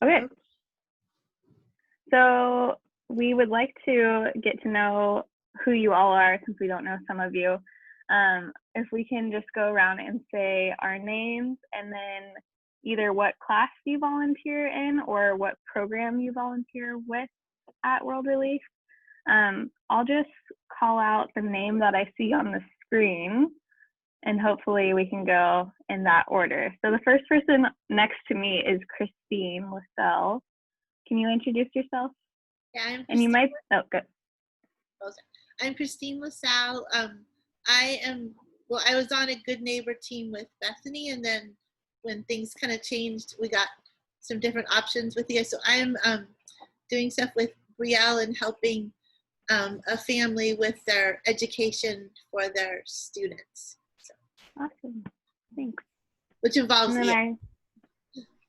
Okay, so we would like to get to know who you all are since we don't know some of you. If we can just go around and say our names and then either what class you volunteer in or what program you volunteer with at World Relief. I'll just call out the name that I see on the screen and hopefully we can go in that order. So the first person next to me is Christine LaSalle. Can you introduce yourself? Yeah, I'm Christine. And you might, oh, good. I'm Christine LaSalle. I was on a Good Neighbor team with Bethany, and then when things kind of changed, we got some different options with you. So I'm doing stuff with Brielle and helping a family with their education for their students. So. Awesome, thanks. Which involves me.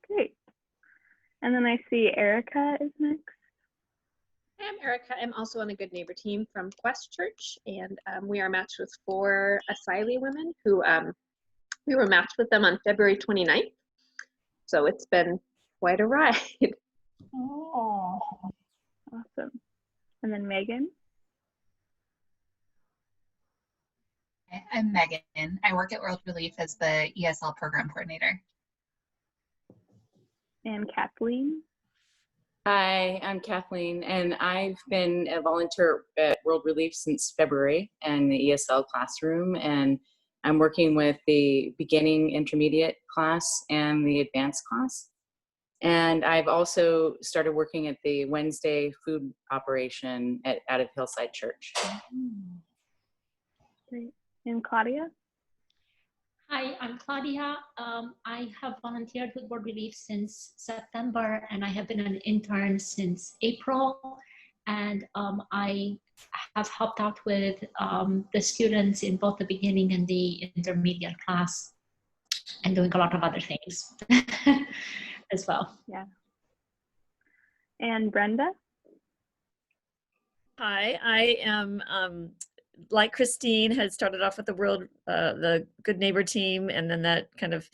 Great. And then I see Erica is next. I'm Erica. I'm also on the Good Neighbor team from Quest Church, and we are matched with 4 asylee women who we were matched with them on February 29th. So it's been quite a ride. Oh, awesome. And then Megan. I'm Megan. I work at World Relief as the ESL program coordinator. And Kathleen. Hi, I'm Kathleen, and I've been a volunteer at World Relief since February in the ESL classroom, and I'm working with the beginning intermediate class and the advanced class. And I've also started working at the Wednesday food operation out of Hillside Church. Great. And Claudia? Hi, I'm Claudia. I have volunteered with World Relief since September, and I have been an intern since April. And I have helped out with the students in both the beginning and the intermediate class, and doing a lot of other things as well. Yeah. And Brenda? Hi, I am like Christine, had started off with the Good Neighbor team, and then that kind of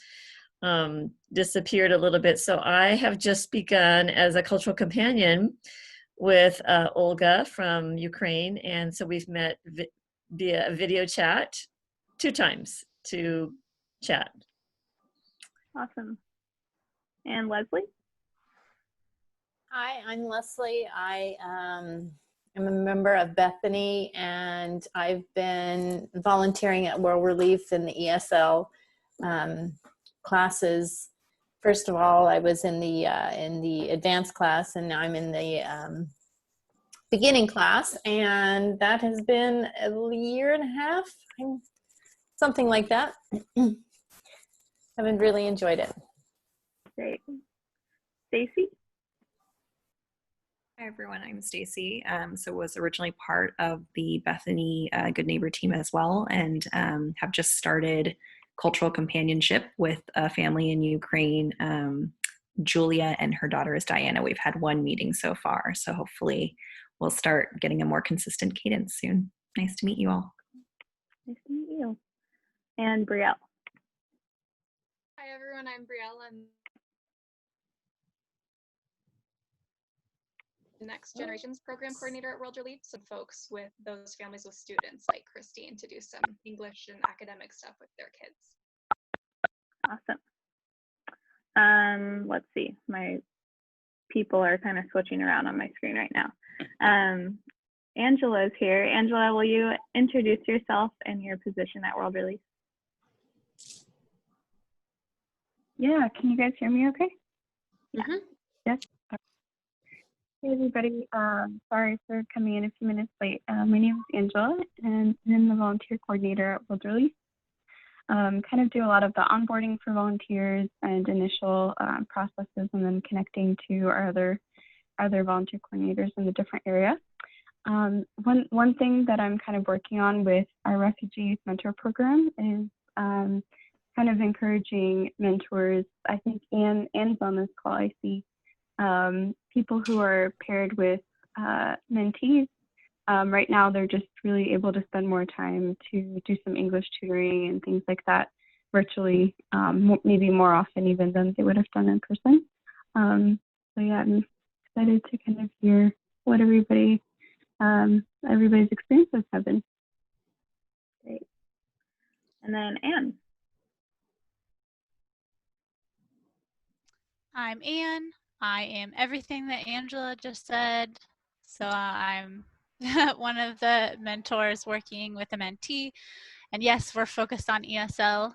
disappeared a little bit. So I have just begun as a cultural companion with Olga from Ukraine, and so we've met via video chat 2 times to chat. Awesome. And Leslie? Hi, I'm Leslie. I I'm a member of Bethany, and I've been volunteering at World Relief in the ESL classes. First of all, I was in the advanced class, and now I'm in the beginning class, and that has been a year and a half, something like that. I've really enjoyed it. Great. Stacy? Hi everyone, I'm Stacy. So was originally part of the Bethany Good Neighbor team as well, and have just started cultural companionship with a family in Ukraine. Julia and her daughter is Diana. We've had 1 meeting so far, so hopefully we'll start getting a more consistent cadence soon. Nice to meet you all. Nice to meet you. And Brielle. Hi everyone, I'm Brielle. I'm Next Generations Program Coordinator at World Relief, so folks with those families with students like Christine to do some English and academic stuff with their kids. Awesome. Let's see, my people are kind of switching around on my screen right now. Angela's here. Angela, will you introduce yourself and your position at World Relief? Yeah, can you guys hear me okay? Mm-hmm. Yes. Hey everybody, sorry for coming in a few minutes late. My name is Angela, and I'm the volunteer coordinator at World Relief. Kind of do a lot of the onboarding for volunteers and initial processes, and then connecting to our other volunteer coordinators in the different area. One thing that I'm kind of working on with our Refugee Youth Mentor Program is kind of encouraging mentors. I think Anne's on this call, I see. People who are paired with mentees. Right now, they're just really able to spend more time to do some English tutoring and things like that virtually, maybe more often even than they would have done in person. So yeah, I'm excited to kind of hear what everybody's experiences have been. Great. And then Anne. I'm Anne. I am everything that Angela just said. So I'm one of the mentors working with a mentee. And yes, we're focused on ESL.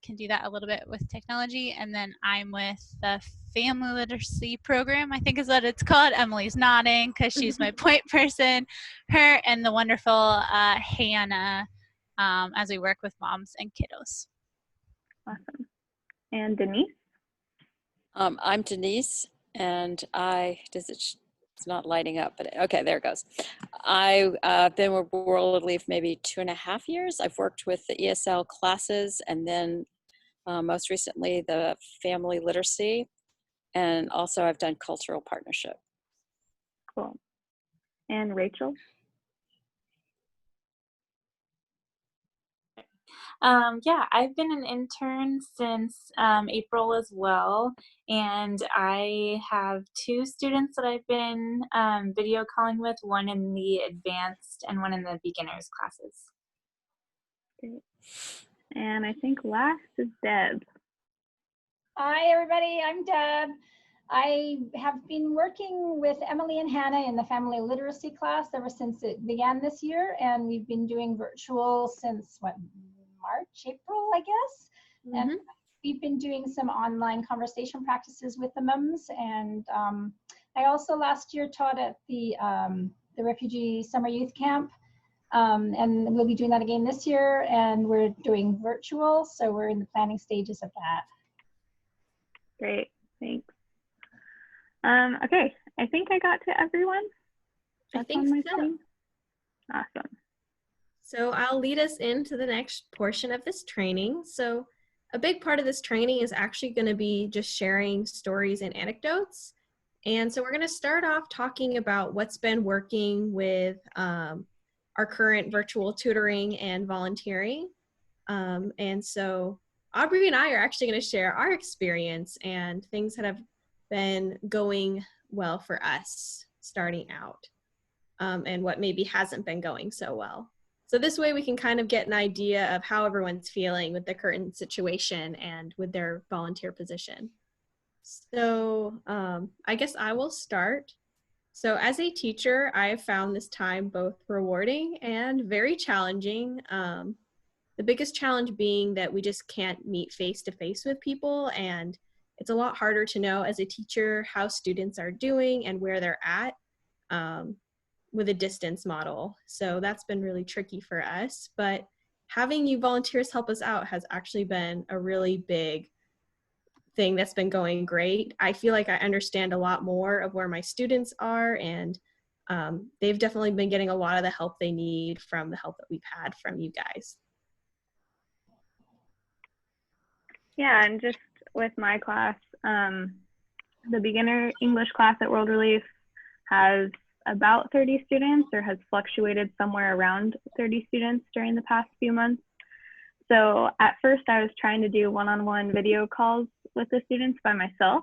Can do that a little bit with technology. And then I'm with the family literacy program, I think is what it's called. Emily's nodding because she's my point person. Her and the wonderful Hannah as we work with moms and kiddos. Awesome. And Denise? I'm Denise, and it's not lighting up, but okay, there it goes. I've been with World Relief maybe 2.5 years. I've worked with the ESL classes, and then most recently the family literacy, and also I've done cultural partnership. Cool. And Rachel? Yeah, I've been an intern since April as well, and I have 2 students that I've been video calling with, one in the advanced and one in the beginners classes. Great. And I think last is Deb. Hi, everybody. I'm Deb. I have been working with Emily and Hannah in the family literacy class ever since it began this year, and we've been doing virtual since March, April, I guess. And we've been doing some online conversation practices with the mums. And I also last year taught at the Refugee Summer Youth Camp. And we'll be doing that again this year. And we're doing virtual, so we're in the planning stages of that. Great, thanks. Okay, I think I got to everyone. I think so. Screen. Awesome. So I'll lead us into the next portion of this training. So a big part of this training is actually going to be just sharing stories and anecdotes. And so we're going to start off talking about what's been working with our current virtual tutoring and volunteering. And so Aubrey and I are actually going to share our experience and things that have been going well for us starting out, and what maybe hasn't been going so well. So this way we can kind of get an idea of how everyone's feeling with the current situation and with their volunteer position. So I guess I will start. So as a teacher, I have found this time both rewarding and very challenging. The biggest challenge being that we just can't meet face-to-face with people, and it's a lot harder to know as a teacher how students are doing and where they're at with a distance model. So that's been really tricky for us, but having you volunteers help us out has actually been a really big thing that's been going great. I feel like I understand a lot more of where my students are, and they've definitely been getting a lot of the help they need from the help that we've had from you guys. Yeah, and just with my class, the beginner English class at World Relief has about 30 students, or has fluctuated somewhere around 30 students during the past few months. So at first I was trying to do one-on-one video calls with the students by myself,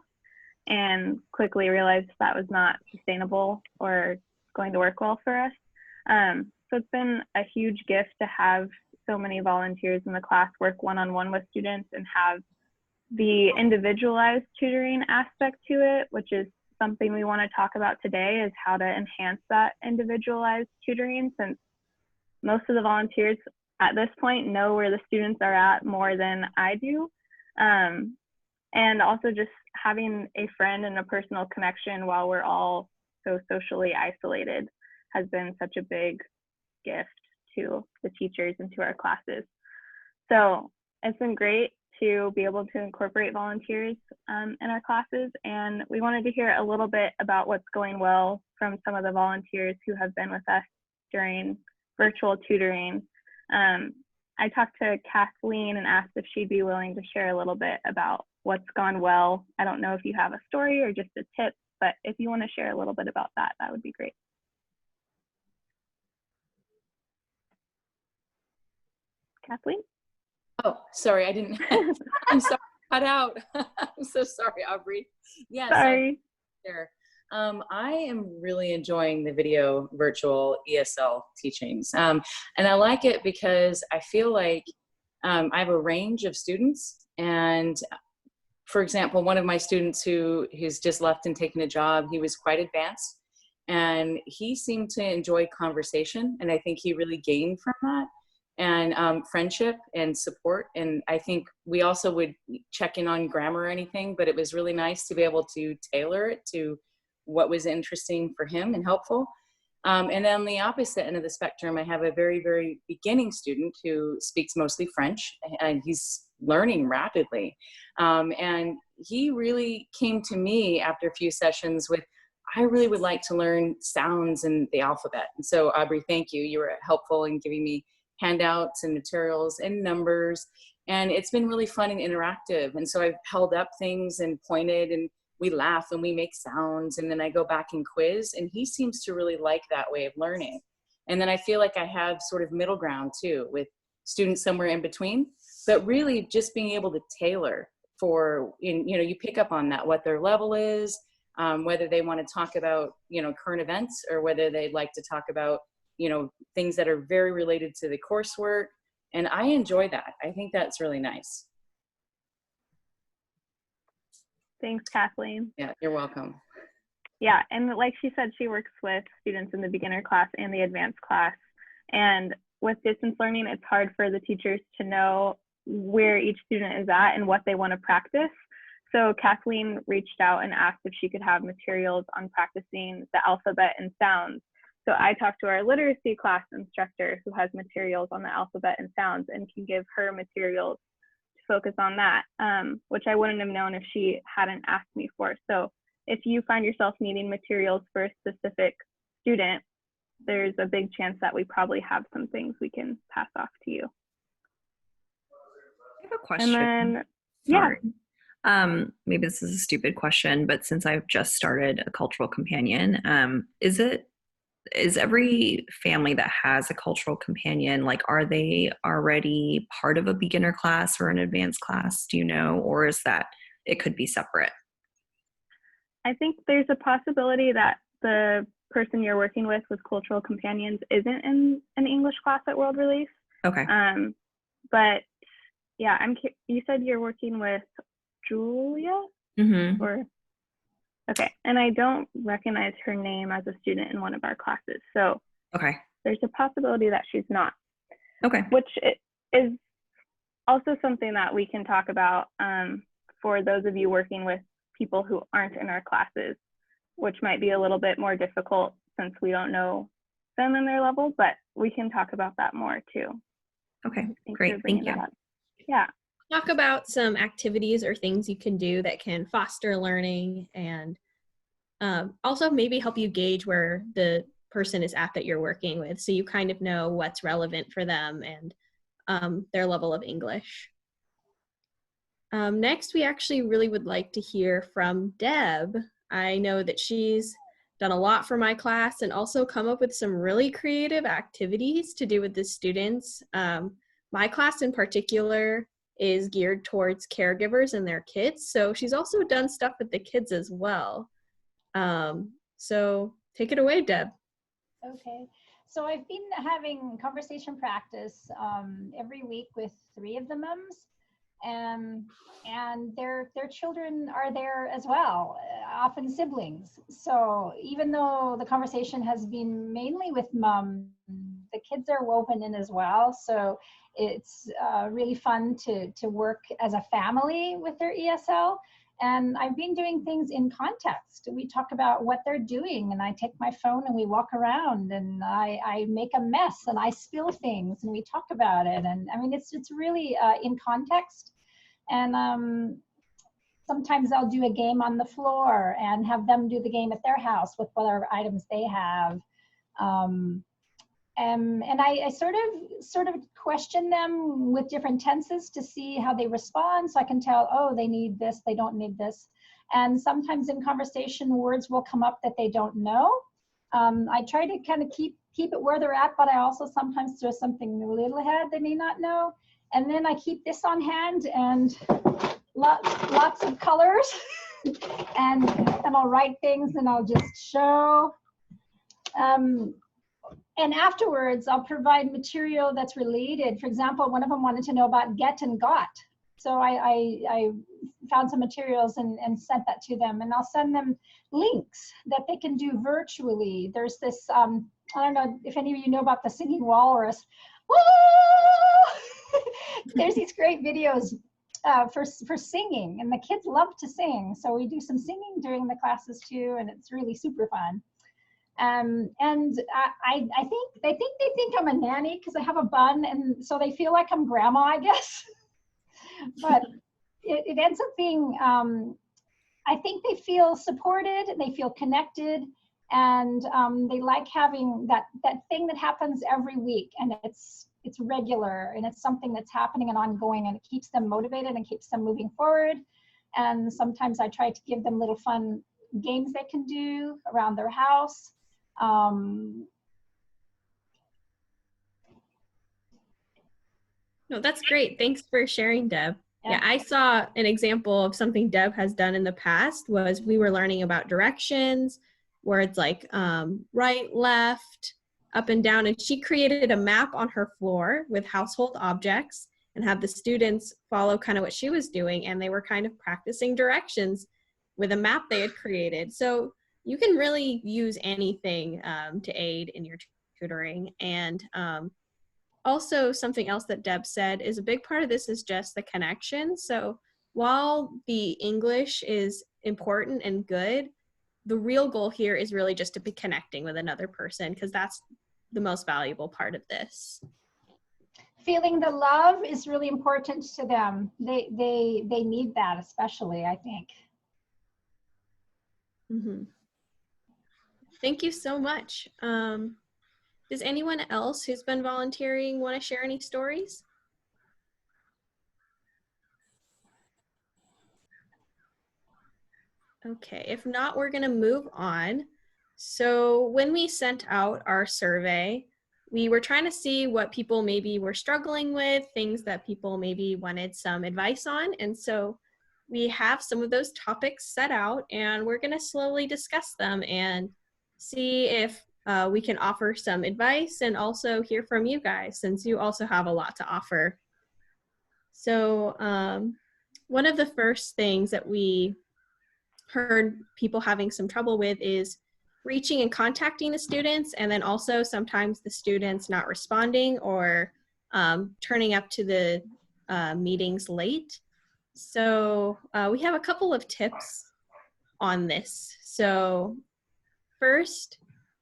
and quickly realized that was not sustainable or going to work well for us. So it's been a huge gift to have so many volunteers in the class work one-on-one with students and have the individualized tutoring aspect to it, which is something we want to talk about today, is how to enhance that individualized tutoring, since most of the volunteers at this point know where the students are at more than I do. And also just having a friend and a personal connection while we're all so socially isolated has been such a big gift to the teachers and to our classes. So it's been great to be able to incorporate volunteers in our classes, and we wanted to hear a little bit about what's going well from some of the volunteers who have been with us during virtual tutoring. I talked to Kathleen and asked if she'd be willing to share a little bit about what's gone well. I don't know if you have a story or just a tip, but if you want to share a little bit about that, that would be great. Kathleen? Oh, sorry, I didn't. I'm sorry, cut out. I'm so sorry, Aubrey. Yeah, sorry. Sure. I am really enjoying the video virtual ESL teachings. And I like it because I feel like I have a range of students. And for example, one of my students who's just left and taken a job, he was quite advanced and he seemed to enjoy conversation. And I think he really gained from that, and friendship and support. And I think we also would check in on grammar or anything, but it was really nice to be able to tailor it to what was interesting for him and helpful. And then on the opposite end of the spectrum, I have a very, very beginning student who speaks mostly French, and he's learning rapidly. And he really came to me after a few sessions with, I really would like to learn sounds in the alphabet. And so Aubrey, thank you. You were helpful in giving me handouts and materials and numbers. And it's been really fun and interactive. And so I've held up things and pointed, and we laugh and we make sounds, and then I go back and quiz, and he seems to really like that way of learning. And then I feel like I have sort of middle ground too, with students somewhere in between, but really just being able to tailor for, you pick up on that, what their level is, whether they want to talk about, current events, or whether they'd like to talk about, things that are very related to the coursework. And I enjoy that. I think that's really nice. Thanks, Kathleen. Yeah, you're welcome. Yeah, and like she said, she works with students in the beginner class and the advanced class. And with distance learning, it's hard for the teachers to know where each student is at and what they want to practice. So Kathleen reached out and asked if she could have materials on practicing the alphabet and sounds. So I talked to our literacy class instructor who has materials on the alphabet and sounds and can give her materials focus on that, which I wouldn't have known if she hadn't asked me for. So if you find yourself needing materials for a specific student, there's a big chance that we probably have some things we can pass off to you. I have a question. And then, Sorry. Yeah. Maybe this is a stupid question, but since I've just started a cultural companion, is every family that has a cultural companion, like, are they already part of a beginner class or an advanced class? Do you know, or is that it could be separate? I think there's a possibility that the person you're working with cultural companions isn't in an English class at World Relief. Okay. But yeah, you said you're working with Julia? Mm-hmm. Or okay, and I don't recognize her name as a student in one of our classes. So okay, there's a possibility that she's not. Okay. Which is also something that we can talk about for those of you working with people who aren't in our classes, which might be a little bit more difficult since we don't know them and their level, but we can talk about that more too. Okay, great, thank you. Yeah. Talk about some activities or things you can do that can foster learning, and also maybe help you gauge where the person is at that you're working with, so you kind of know what's relevant for them and their level of English. Next, we actually really would like to hear from Deb. I know that she's done a lot for my class and also come up with some really creative activities to do with the students. My class in particular is geared towards caregivers and their kids, so she's also done stuff with the kids as well. So take it away, Deb. Okay, so I've been having conversation practice every week with 3 of the mums, and their children are there as well, often siblings. So even though the conversation has been mainly with mom, the kids are woven in as well. So it's really fun to work as a family with their ESL. And I've been doing things in context. We talk about what they're doing, and I take my phone and we walk around, and I make a mess and I spill things and we talk about it. And I mean, it's really in context. And sometimes I'll do a game on the floor and have them do the game at their house with whatever items they have. And I sort of question them with different tenses to see how they respond, so I can tell, oh, they need this, they don't need this. And sometimes in conversation, words will come up that they don't know. I try to kind of keep it where they're at, but I also sometimes throw something a little ahead they may not know. And then I keep this on hand and lots of colors and I'll write things and I'll just show. And afterwards, I'll provide material that's related. For example, one of them wanted to know about get and got. So I found some materials and sent that to them. And I'll send them links that they can do virtually. There's this, I don't know if any of you know about the singing walrus. There's these great videos for singing, and the kids love to sing. So we do some singing during the classes too, and it's really super fun. And I think they think I'm a nanny because I have a bun, and so they feel like I'm grandma, I guess. But it ends up being, I think they feel supported, they feel connected, and they like having that thing that happens every week, and it's regular, and it's something that's happening and ongoing, and it keeps them motivated and keeps them moving forward. And sometimes I try to give them little fun games they can do around their house. No, that's great. Thanks for sharing, Deb. Yeah, I saw an example of something Deb has done in the past. Was we were learning about directions, words like right, left, up and down, and she created a map on her floor with household objects and had the students follow kind of what she was doing, and they were kind of practicing directions with a map they had created. So you can really use anything to aid in your tutoring. And also, something else that Deb said is a big part of this is just the connection. So while the English is important and good, the real goal here is really just to be connecting with another person, because that's the most valuable part of this. Feeling the love is really important to them. They need that, especially, I think. Mm-hmm. Thank you so much. Does anyone else who's been volunteering want to share any stories? Okay, if not, we're going to move on. So when we sent out our survey, we were trying to see what people maybe were struggling with, things that people maybe wanted some advice on. And so we have some of those topics set out, and we're going to slowly discuss them and see if we can offer some advice and also hear from you guys, since you also have a lot to offer. So one of the first things that we heard people having some trouble with is reaching and contacting the students, and then also sometimes the students not responding or turning up to the meetings late. So we have a couple of tips on this. So first,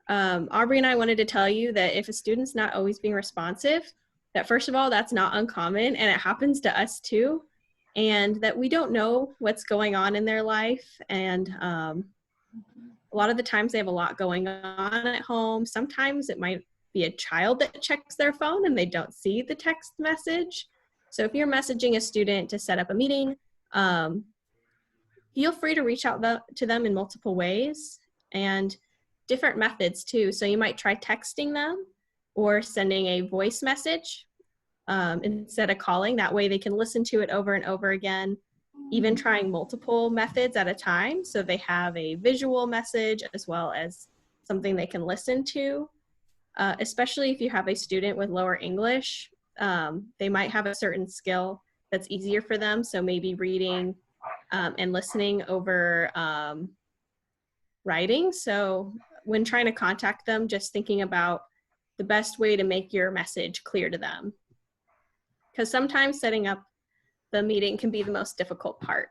Aubrey and I wanted to tell you that if a student's not always being responsive, that first of all, that's not uncommon, and it happens to us too, and that we don't know what's going on in their life. And a lot of the times they have a lot going on at home. Sometimes it might be a child that checks their phone and they don't see the text message. So if you're messaging a student to set up a meeting, feel free to reach out to them in multiple ways and different methods too. So you might try texting them or sending a voice message instead of calling. That way they can listen to it over and over again, even trying multiple methods at a time. So they have a visual message as well as something they can listen to, especially if you have a student with lower English. They might have a certain skill that's easier for them. So maybe reading and listening over writing. So when trying to contact them, just thinking about the best way to make your message clear to them. Because sometimes setting up the meeting can be the most difficult part.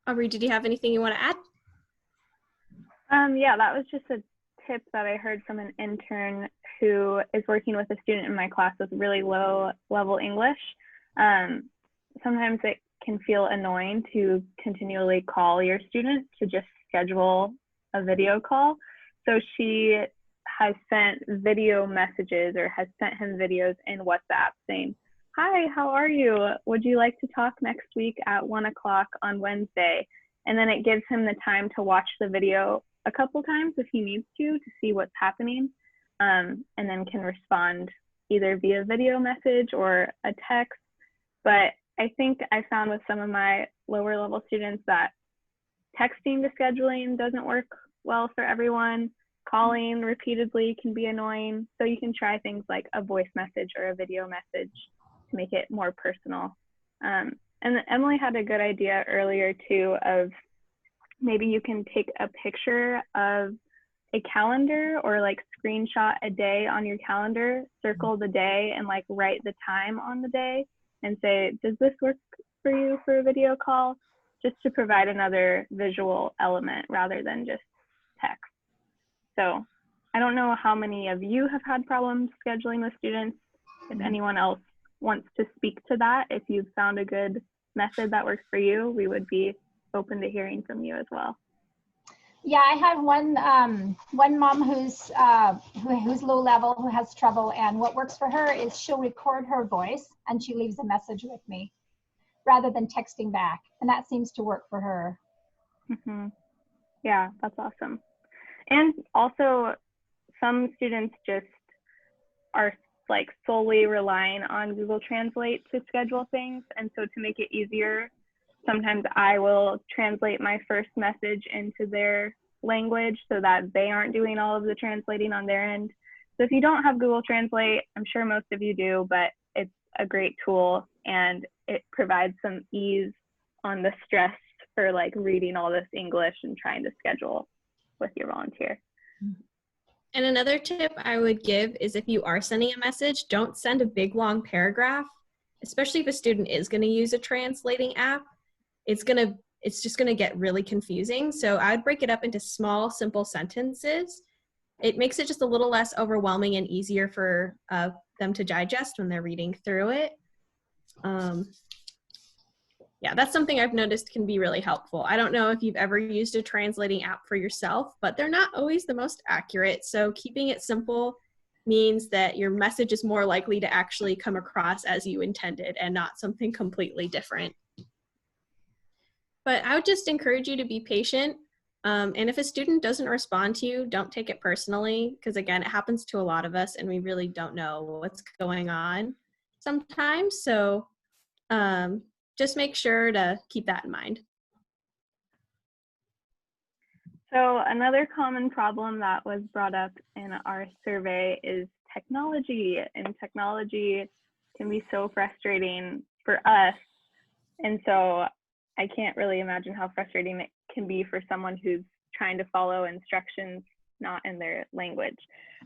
Aubrey, did you have anything you want to add? Yeah, that was just a tip that I heard from an intern who is working with a student in my class with really low level English. Sometimes it can feel annoying to continually call your student to just schedule a video call. So she has sent video messages or has sent him videos in WhatsApp saying, "Hi, how are you? Would you like to talk next week at 1 o'clock on Wednesday?" And then it gives him the time to watch the video a couple times if he needs to see what's happening, and then can respond either via video message or a text. But I think I found with some of my lower level students that texting to scheduling doesn't work well for everyone. Calling repeatedly can be annoying. So you can try things like a voice message or a video message to make it more personal. And Emily had a good idea earlier too of maybe you can take a picture of a calendar or like screenshot a day on your calendar, circle the day and like write the time on the day and say, does this work for you for a video call? Just to provide another visual element rather than just text. So I don't know how many of you have had problems scheduling with students. If anyone else wants to speak to that, if you've found a good method that works for you, we would be open to hearing from you as well. Yeah, I had one mom who's low level, who has trouble, and what works for her is she'll record her voice and she leaves a message with me rather than texting back, and that seems to work for her. Mm-hmm. Yeah, that's awesome. And also, some students just are like solely relying on Google Translate to schedule things, and so to make it easier, sometimes I will translate my first message into their language so that they aren't doing all of the translating on their end. So if you don't have Google Translate, I'm sure most of you do, but it's a great tool and it provides some ease on the stress for like reading all this English and trying to schedule with your volunteer. And another tip I would give is if you are sending a message, don't send a big long paragraph, especially if a student is going to use a translating app. It's just going to get really confusing. So I'd break it up into small, simple sentences. It makes it just a little less overwhelming and easier for them to digest when they're reading through it. Yeah, that's something I've noticed can be really helpful. I don't know if you've ever used a translating app for yourself, but they're not always the most accurate. So keeping it simple means that your message is more likely to actually come across as you intended and not something completely different. But I would just encourage you to be patient. And if a student doesn't respond to you, don't take it personally, because again, it happens to a lot of us and we really don't know what's going on sometimes. So just make sure to keep that in mind. So another common problem that was brought up in our survey is technology, and technology can be so frustrating for us. And so I can't really imagine how frustrating it can be for someone who's trying to follow instructions not in their language.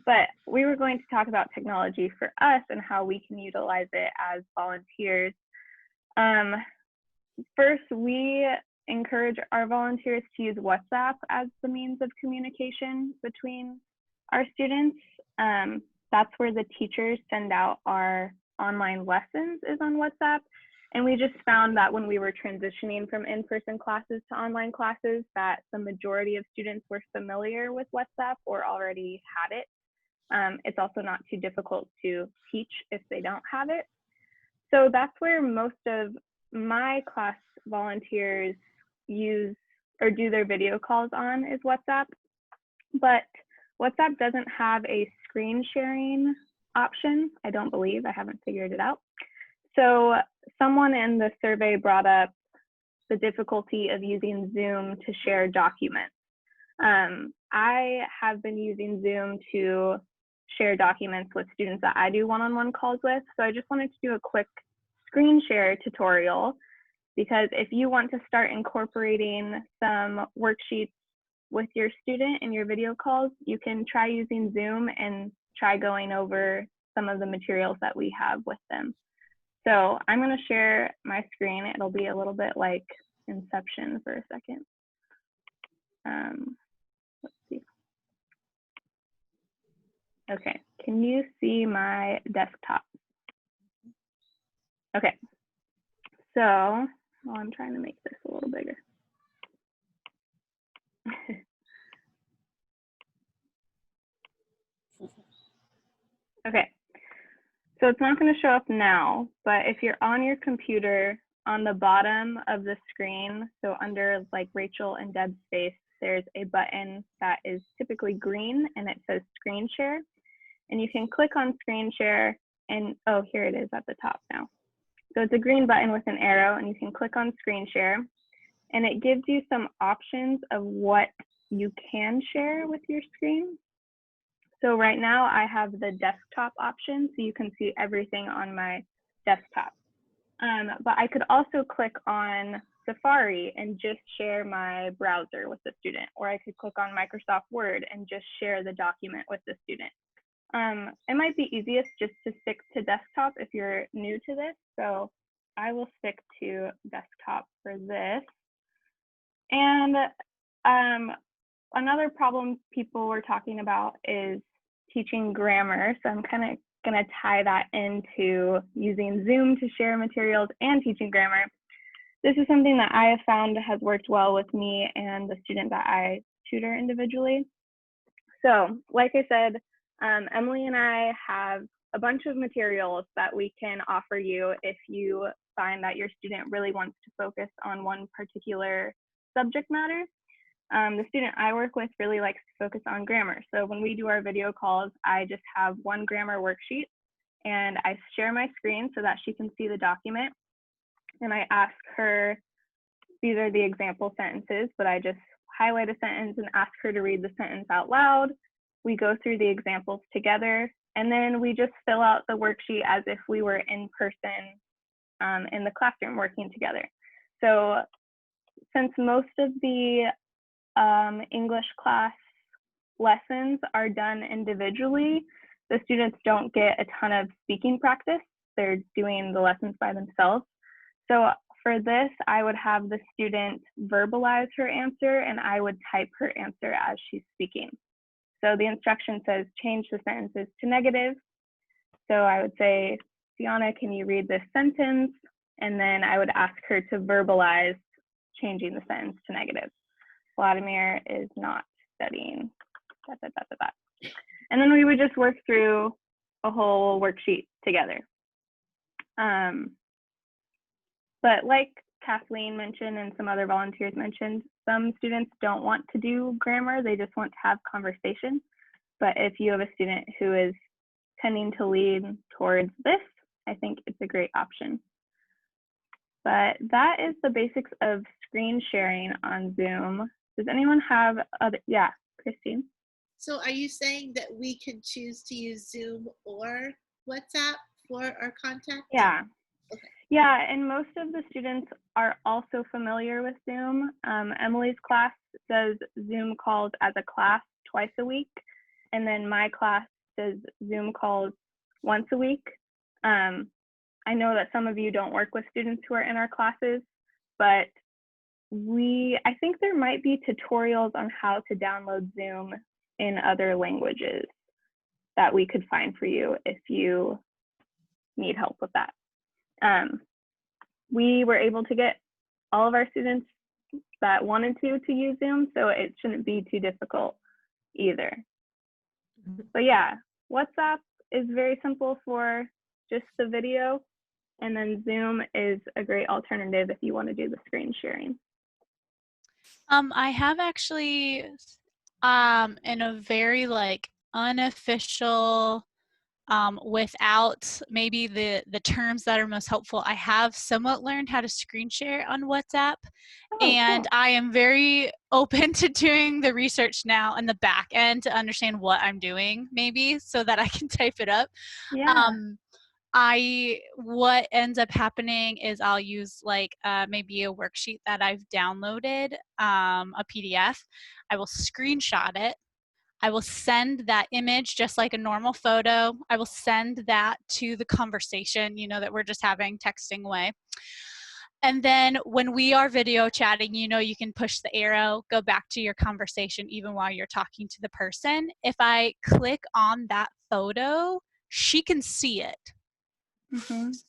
But we were going to talk about technology for us and how we can utilize it as volunteers. First, we encourage our volunteers to use WhatsApp as the means of communication between our students. That's where the teachers send out our online lessons, is on WhatsApp. And we just found that when we were transitioning from in-person classes to online classes, that the majority of students were familiar with WhatsApp or already had it. It's also not too difficult to teach if they don't have it. So that's where most of my class volunteers use or do their video calls on, is WhatsApp. But WhatsApp doesn't have a screen sharing option, I don't believe. I haven't figured it out. So someone in the survey brought up the difficulty of using Zoom to share documents. I have been using Zoom to share documents with students that I do one-on-one calls with. So I just wanted to do a quick screen share tutorial, because if you want to start incorporating some worksheets with your student in your video calls, you can try using Zoom and try going over some of the materials that we have with them. So I'm going to share my screen. It'll be a little bit like Inception for a second. Let's see. Okay, can you see my desktop? Okay, so I'm trying to make this a little bigger. Okay, so it's not going to show up now, but if you're on your computer, on the bottom of the screen, so under like Rachel and Deb's face, there's a button that is typically green and it says screen share. And you can click on screen share and, oh, here it is at the top now. So it's a green button with an arrow, and you can click on screen share, and it gives you some options of what you can share with your screen. So right now I have the desktop option, so you can see everything on my desktop. But I could also click on Safari and just share my browser with the student, or I could click on Microsoft Word and just share the document with the student. It might be easiest just to stick to desktop if you're new to this, so I will stick to desktop for this. And another problem people were talking about is teaching grammar, so I'm kind of going to tie that into using Zoom to share materials and teaching grammar. This is something that I have found has worked well with me and the student that I tutor individually. So, like I said, Emily and I have a bunch of materials that we can offer you if you find that your student really wants to focus on one particular subject matter. The student I work with really likes to focus on grammar. So when we do our video calls, I just have one grammar worksheet and I share my screen so that she can see the document. And I ask her, these are the example sentences, but I just highlight a sentence and ask her to read the sentence out loud. We go through the examples together, and then we just fill out the worksheet as if we were in person in the classroom working together. So since most of the English class lessons are done individually, the students don't get a ton of speaking practice. They're doing the lessons by themselves. So for this, I would have the student verbalize her answer and I would type her answer as she's speaking. So the instruction says change the sentences to negative. So I would say, Fiona, can you read this sentence? And then I would ask her to verbalize changing the sentence to negative. Vladimir is not studying, da, da, da, da, da. And then we would just work through a whole worksheet together. But like Kathleen mentioned and some other volunteers mentioned, some students don't want to do grammar, they just want to have conversation. But if you have a student who is tending to lean towards this, I think it's a great option. But that is the basics of screen sharing on Zoom. Does anyone have other, yeah, Christine? So are you saying that we can choose to use Zoom or WhatsApp for our contact? Yeah. Okay. Yeah, and most of the students are also familiar with Zoom. Emily's class does Zoom calls as a class twice a week, and then my class does Zoom calls once a week. I know that some of you don't work with students who are in our classes, but I think there might be tutorials on how to download Zoom in other languages that we could find for you if you need help with that. We were able to get all of our students that wanted to use Zoom, so it shouldn't be too difficult either. But yeah, WhatsApp is very simple for just the video, and then Zoom is a great alternative if you want to do the screen sharing. I have actually, in a very like unofficial, without maybe the terms that are most helpful, I have somewhat learned how to screen share on WhatsApp. And cool. I am very open to doing the research now in the back end to understand what I'm doing, maybe, so that I can type it up. Yeah. What ends up happening is I'll use like maybe a worksheet that I've downloaded, a PDF. I will screenshot it. I will send that image just like a normal photo. I will send that to the conversation, that we're just having, texting away. And then when we are video chatting, you can push the arrow, go back to your conversation even while you're talking to the person. If I click on that photo, she can see it.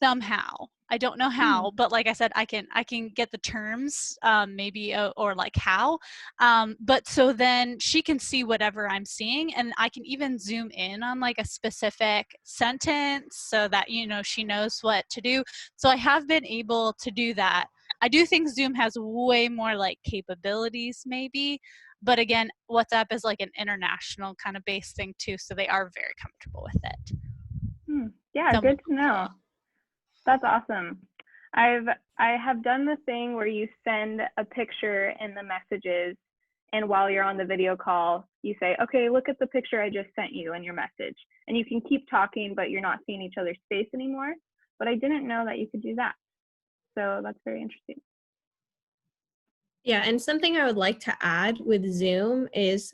Somehow. I don't know how, but like I said, I can get the terms, maybe, or like how, but so then she can see whatever I'm seeing, and I can even zoom in on like a specific sentence so that, she knows what to do. So I have been able to do that. I do think Zoom has way more like capabilities maybe, but again, WhatsApp is like an international kind of based thing too, so they are very comfortable with it. Yeah, good to know. That's awesome. I have done the thing where you send a picture in the messages, and while you're on the video call, you say, okay, look at the picture I just sent you in your message. And you can keep talking, but you're not seeing each other's face anymore. But I didn't know that you could do that. So that's very interesting. Yeah, and something I would like to add with Zoom is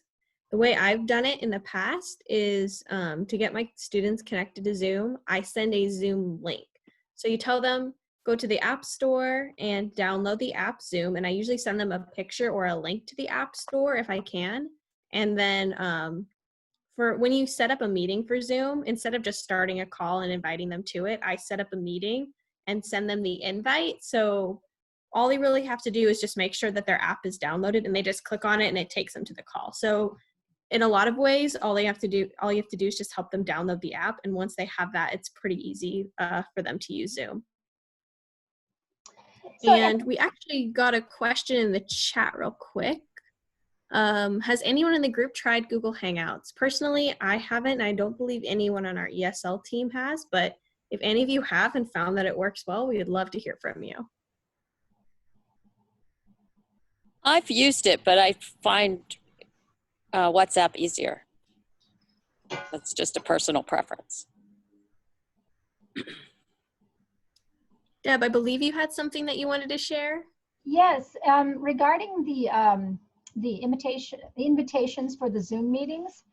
the way I've done it in the past is to get my students connected to Zoom, I send a Zoom link. So you tell them, go to the App Store and download the app Zoom, and I usually send them a picture or a link to the App Store if I can. And then for when you set up a meeting for Zoom, instead of just starting a call and inviting them to it, I set up a meeting and send them the invite. So all they really have to do is just make sure that their app is downloaded, and they just click on it and it takes them to the call. So in a lot of ways, all you have to do is just help them download the app. And once they have that, it's pretty easy for them to use Zoom. And we actually got a question in the chat real quick. Has anyone in the group tried Google Hangouts? Personally, I haven't. I don't believe anyone on our ESL team has, but if any of you have and found that it works well, we would love to hear from you. I've used it, but I find WhatsApp easier. That's just a personal preference. Deb, I believe you had something that you wanted to share. Yes, regarding the invitations for the Zoom meetings,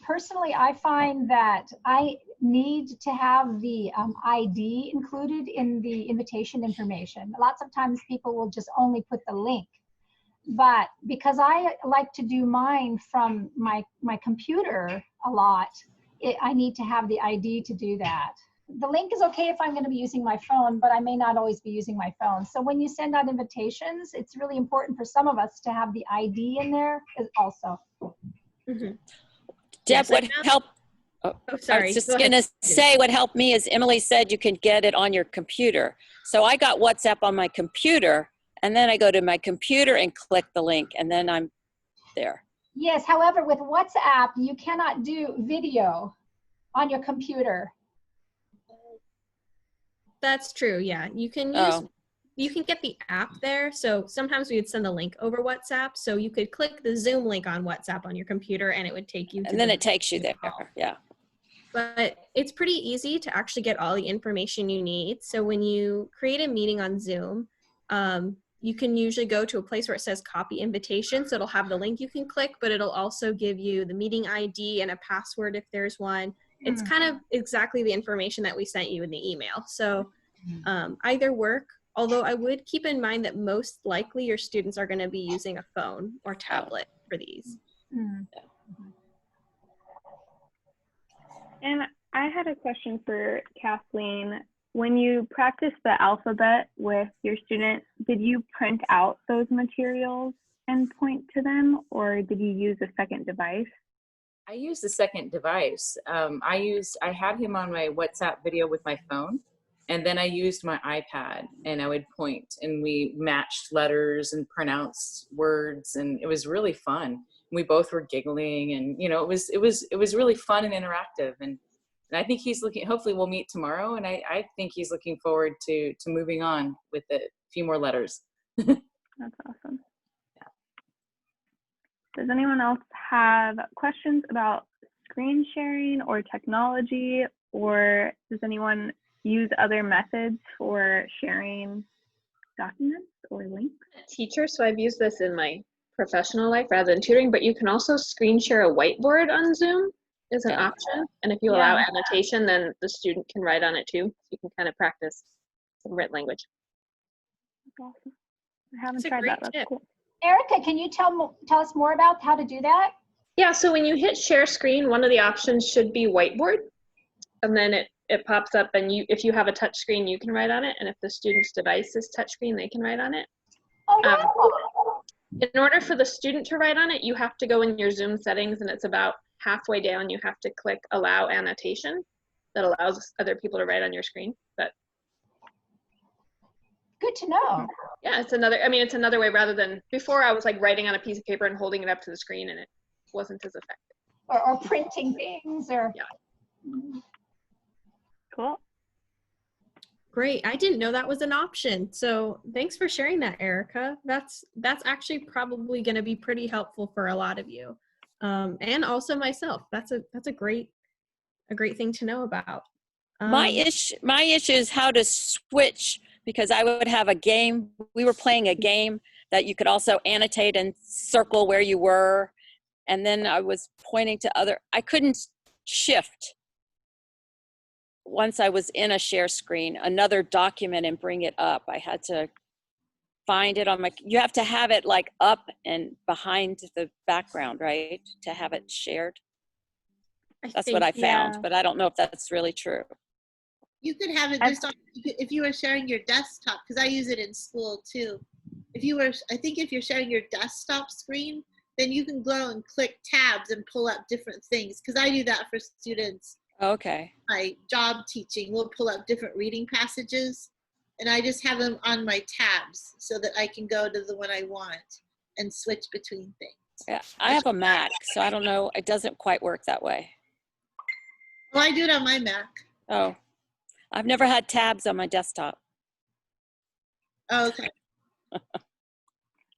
personally, I find that I need to have the ID included in the invitation information. Lots of times people will just only put the link. But because I like to do mine from my computer a lot, I need to have the ID to do that. The link is okay if I'm going to be using my phone, but I may not always be using my phone. So when you send out invitations, it's really important for some of us to have the ID in there also. Mm-hmm. Deb, yes, what helped? Oh, sorry. I was just going to say what helped me is Emily said you can get it on your computer. So I got WhatsApp on my computer, and then I go to my computer and click the link, and then I'm there. Yes, however, with WhatsApp, you cannot do video on your computer. That's true, yeah. You can use, you can get the app there. So sometimes we would send the link over WhatsApp. So you could click the Zoom link on WhatsApp on your computer and it would take you to and then it takes you there, yeah. But it's pretty easy to actually get all the information you need. So when you create a meeting on Zoom, you can usually go to a place where it says copy invitation. So it'll have the link you can click, but it'll also give you the meeting ID and a password if there's one. It's kind of exactly the information that we sent you in the email. So either work, although I would keep in mind that most likely your students are going to be using a phone or tablet for these. And I had a question for Kathleen. When you practice the alphabet with your students, did you print out those materials and point to them, or did you use a second device? I used the second device. I had him on my WhatsApp video with my phone, and then I used my iPad and I would point, and we matched letters and pronounced words, and it was really fun. We both were giggling, and it was really fun and interactive. And I think he's looking, hopefully we'll meet tomorrow, and I think he's looking forward to moving on with a few more letters. That's awesome. Does anyone else have questions about screen sharing or technology, or does anyone use other methods for sharing documents or links? Teacher, so I've used this in my professional life rather than tutoring, but you can also screen share a whiteboard on Zoom is an option. And if you allow annotation, then the student can write on it too. So you can kind of practice some written language. That's awesome. I haven't tried that. That's cool. Erica, can you tell us more about how to do that? Yeah, so when you hit share screen, one of the options should be whiteboard. And then it pops up, and if you have a touch screen, you can write on it. And if the student's device is touch screen, they can write on it. In order for the student to write on it, you have to go in your Zoom settings, and it's about halfway down. You have to click allow annotation. That allows other people to write on your screen. But good to know. Yeah, it's another way rather than before. I was like writing on a piece of paper and holding it up to the screen, and it wasn't as effective. Or printing things, or cool. Great. I didn't know that was an option. So thanks for sharing that, Erica. That's actually probably going to be pretty helpful for a lot of you, and also myself. That's a great thing to know about. My issue is how to switch, because I would have a game. We were playing a game that you could also annotate and circle where you were. And then I was pointing to I couldn't shift once I was in a share screen, another document and bring it up. I had to find it on you have to have it like up and behind the background, right? To have it shared. That's what I found, but I don't know if that's really true. You could have it just on, if you were sharing your desktop, because I use it in school too. I think if you're sharing your desktop screen, then you can go and click tabs and pull up different things. Because I do that for students. Okay. My job teaching, we'll pull up different reading passages, and I just have them on my tabs so that I can go to the one I want and switch between things. Yeah, I have a Mac, so I don't know. It doesn't quite work that way. Well, I do it on my Mac. Oh, I've never had tabs on my desktop. Oh, okay.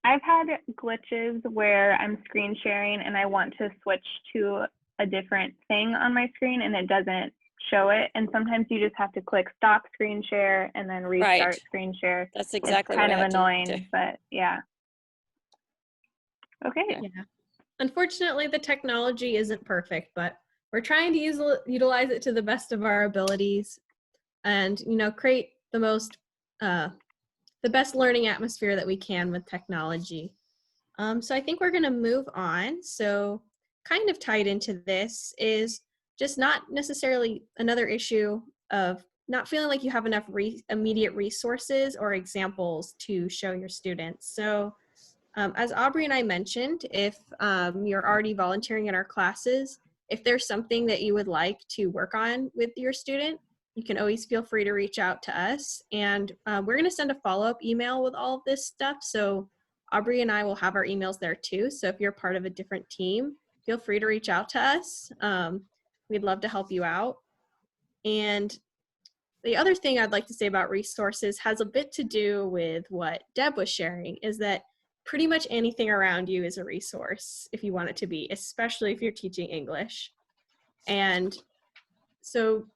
I've had glitches where I'm screen sharing and I want to switch to a different thing on my screen and it doesn't show it. And sometimes you just have to click stop screen share and then restart screen share. That's exactly it's kind what I of had annoying, to do. but yeah. Okay. Yeah. Unfortunately, the technology isn't perfect, but we're trying to utilize it to the best of our abilities and, create the best learning atmosphere that we can with technology. So I think we're going to move on. So kind of tied into this is just not necessarily another issue of not feeling like you have enough immediate resources or examples to show your students. So as Aubrey and I mentioned, if you're already volunteering in our classes, if there's something that you would like to work on with your student, you can always feel free to reach out to us. And we're going to send a follow-up email with all of this stuff. So Aubrey and I will have our emails there too. So if you're part of a different team, feel free to reach out to us. We'd love to help you out. And the other thing I'd like to say about resources has a bit to do with what Deb was sharing, is that pretty much anything around you is a resource if you want it to be, especially if you're teaching English. And so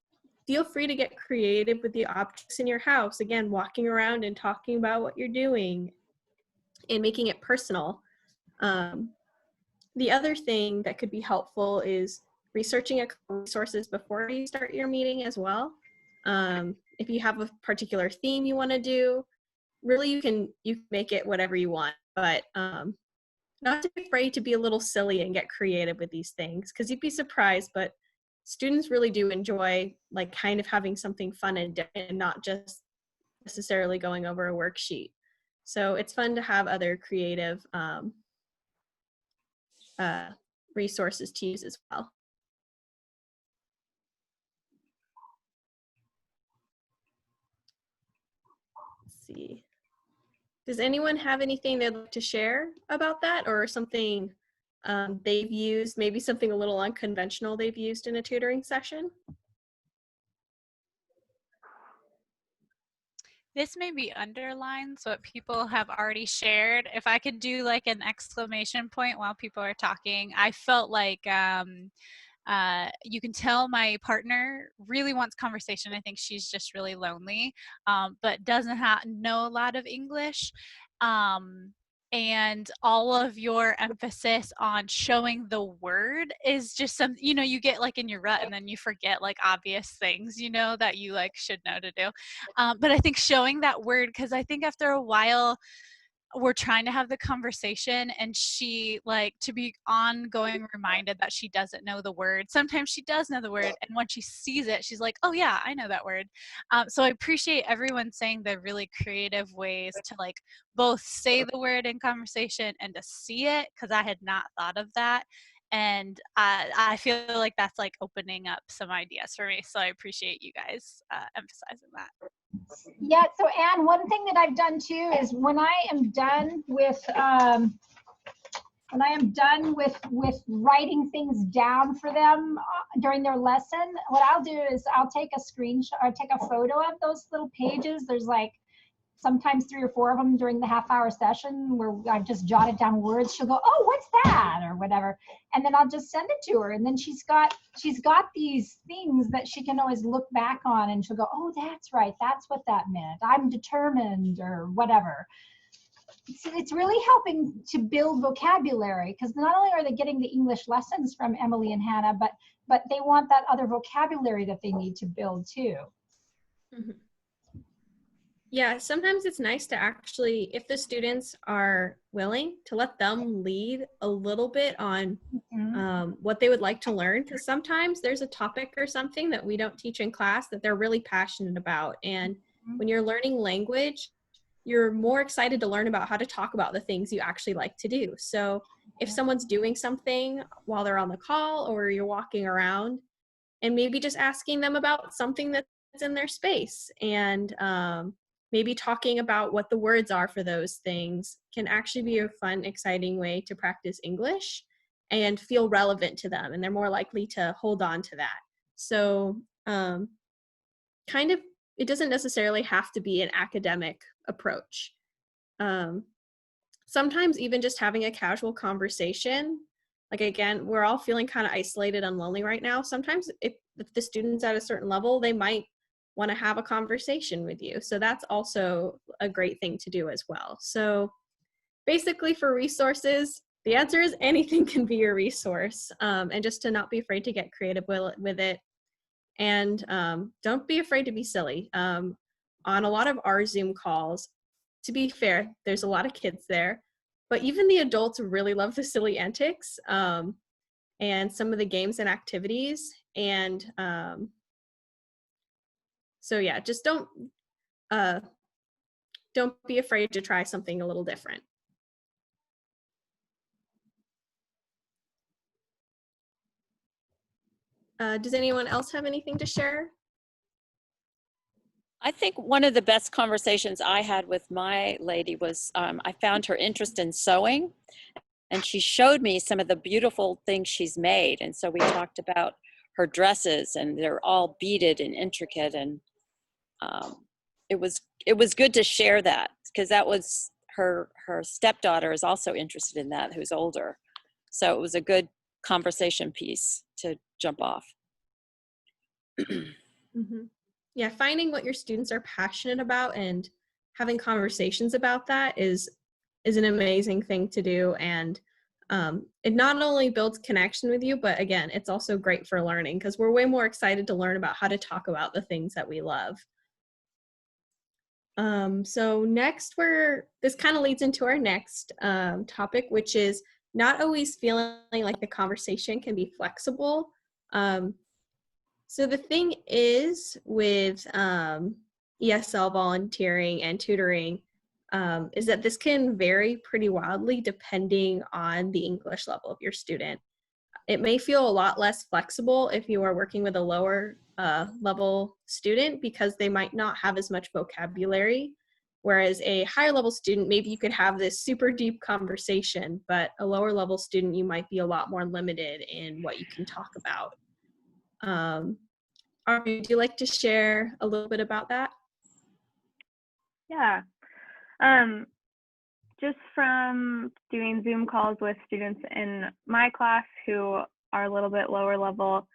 feel free to get creative with the objects in your house. Again, walking around and talking about what you're doing and making it personal. The other thing that could be helpful is researching a couple resources before you start your meeting as well. If you have a particular theme you want to do, really you can make it whatever you want, but not to be afraid to be a little silly and get creative with these things, because you'd be surprised, but students really do enjoy like kind of having something fun and different and not just necessarily going over a worksheet. So it's fun to have other creative resources to use as well. Let's see. Does anyone have anything they'd like to share about that, or something they've used, maybe something a little unconventional they've used in a tutoring session? This may be underlined, so what people have already shared. If I could do like an exclamation point while people are talking, I felt like you can tell my partner really wants conversation. I think she's just really lonely, but doesn't know a lot of English. And all of your emphasis on showing the word is just some, you get like in your rut and then you forget like obvious things, that you like should know to do. But I think showing that word, because I think after a while, we're trying to have the conversation and she like to be ongoing reminded that she doesn't know the word. Sometimes she does know the word, and when she sees it, she's like, oh yeah, I know that word. So I appreciate everyone saying the really creative ways to like both say the word in conversation and to see it, because I had not thought of that. And I feel like that's like opening up some ideas for me. So I appreciate you guys emphasizing that. Yeah, so Anne, one thing that I've done too is when I am done with when I am done with writing things down for them during their lesson, what I'll do is I'll take a screenshot or take a photo of those little pages. There's like sometimes 3 or 4 of them during the half-hour session where I've just jotted down words. She'll go, "Oh, what's that?" or whatever, and then I'll just send it to her. And then she's got these things that she can always look back on, and she'll go, "Oh, that's right. That's what that meant. I'm determined," or whatever. It's really helping to build vocabulary, because not only are they getting the English lessons from Emily and Hannah, but they want that other vocabulary that they need to build too. Mm-hmm. Yeah, sometimes it's nice to actually, if the students are willing, to let them lead a little bit on what they would like to learn, because sometimes there's a topic or something that we don't teach in class that they're really passionate about. And when you're learning language, you're more excited to learn about how to talk about the things you actually like to do. So if someone's doing something while they're on the call or you're walking around, and maybe just asking them about something that's in their space, and maybe talking about what the words are for those things, can actually be a fun, exciting way to practice English and feel relevant to them, and they're more likely to hold on to that. So kind of, it doesn't necessarily have to be an academic approach. Sometimes even just having a casual conversation, like, again, we're all feeling kind of isolated and lonely right now. Sometimes if the student's at a certain level, they might want to have a conversation with you. So that's also a great thing to do as well. So basically, for resources, the answer is anything can be your resource, and just to not be afraid to get creative with it. And don't be afraid to be silly. On a lot of our Zoom calls, to be fair, there's a lot of kids there, but even the adults really love the silly antics and some of the games and activities. And so yeah, just don't be afraid to try something a little different. Does anyone else have anything to share? I think one of the best conversations I had with my lady was I found her interest in sewing, and she showed me some of the beautiful things she's made. And so we talked about her dresses, and they're all beaded and intricate. And it was good to share that, because that was her stepdaughter is also interested in that, who's older. So it was a good conversation piece to jump off. Mm-hmm. Yeah, finding what your students are passionate about and having conversations about that is an amazing thing to do. And it not only builds connection with you, but again, it's also great for learning, because we're way more excited to learn about how to talk about the things that we love. So next, this kind of leads into our next topic, which is not always feeling like the conversation can be flexible. So the thing is with ESL volunteering and tutoring is that this can vary pretty wildly depending on the English level of your student. It may feel a lot less flexible if you are working with a lower level student, because they might not have as much vocabulary, whereas a higher level student, maybe you could have this super deep conversation, but a lower level student, you might be a lot more limited in what you can talk about. Ari, would you like to share a little bit about that? Yeah. Just from doing Zoom calls with students in my class who are a little bit lower level,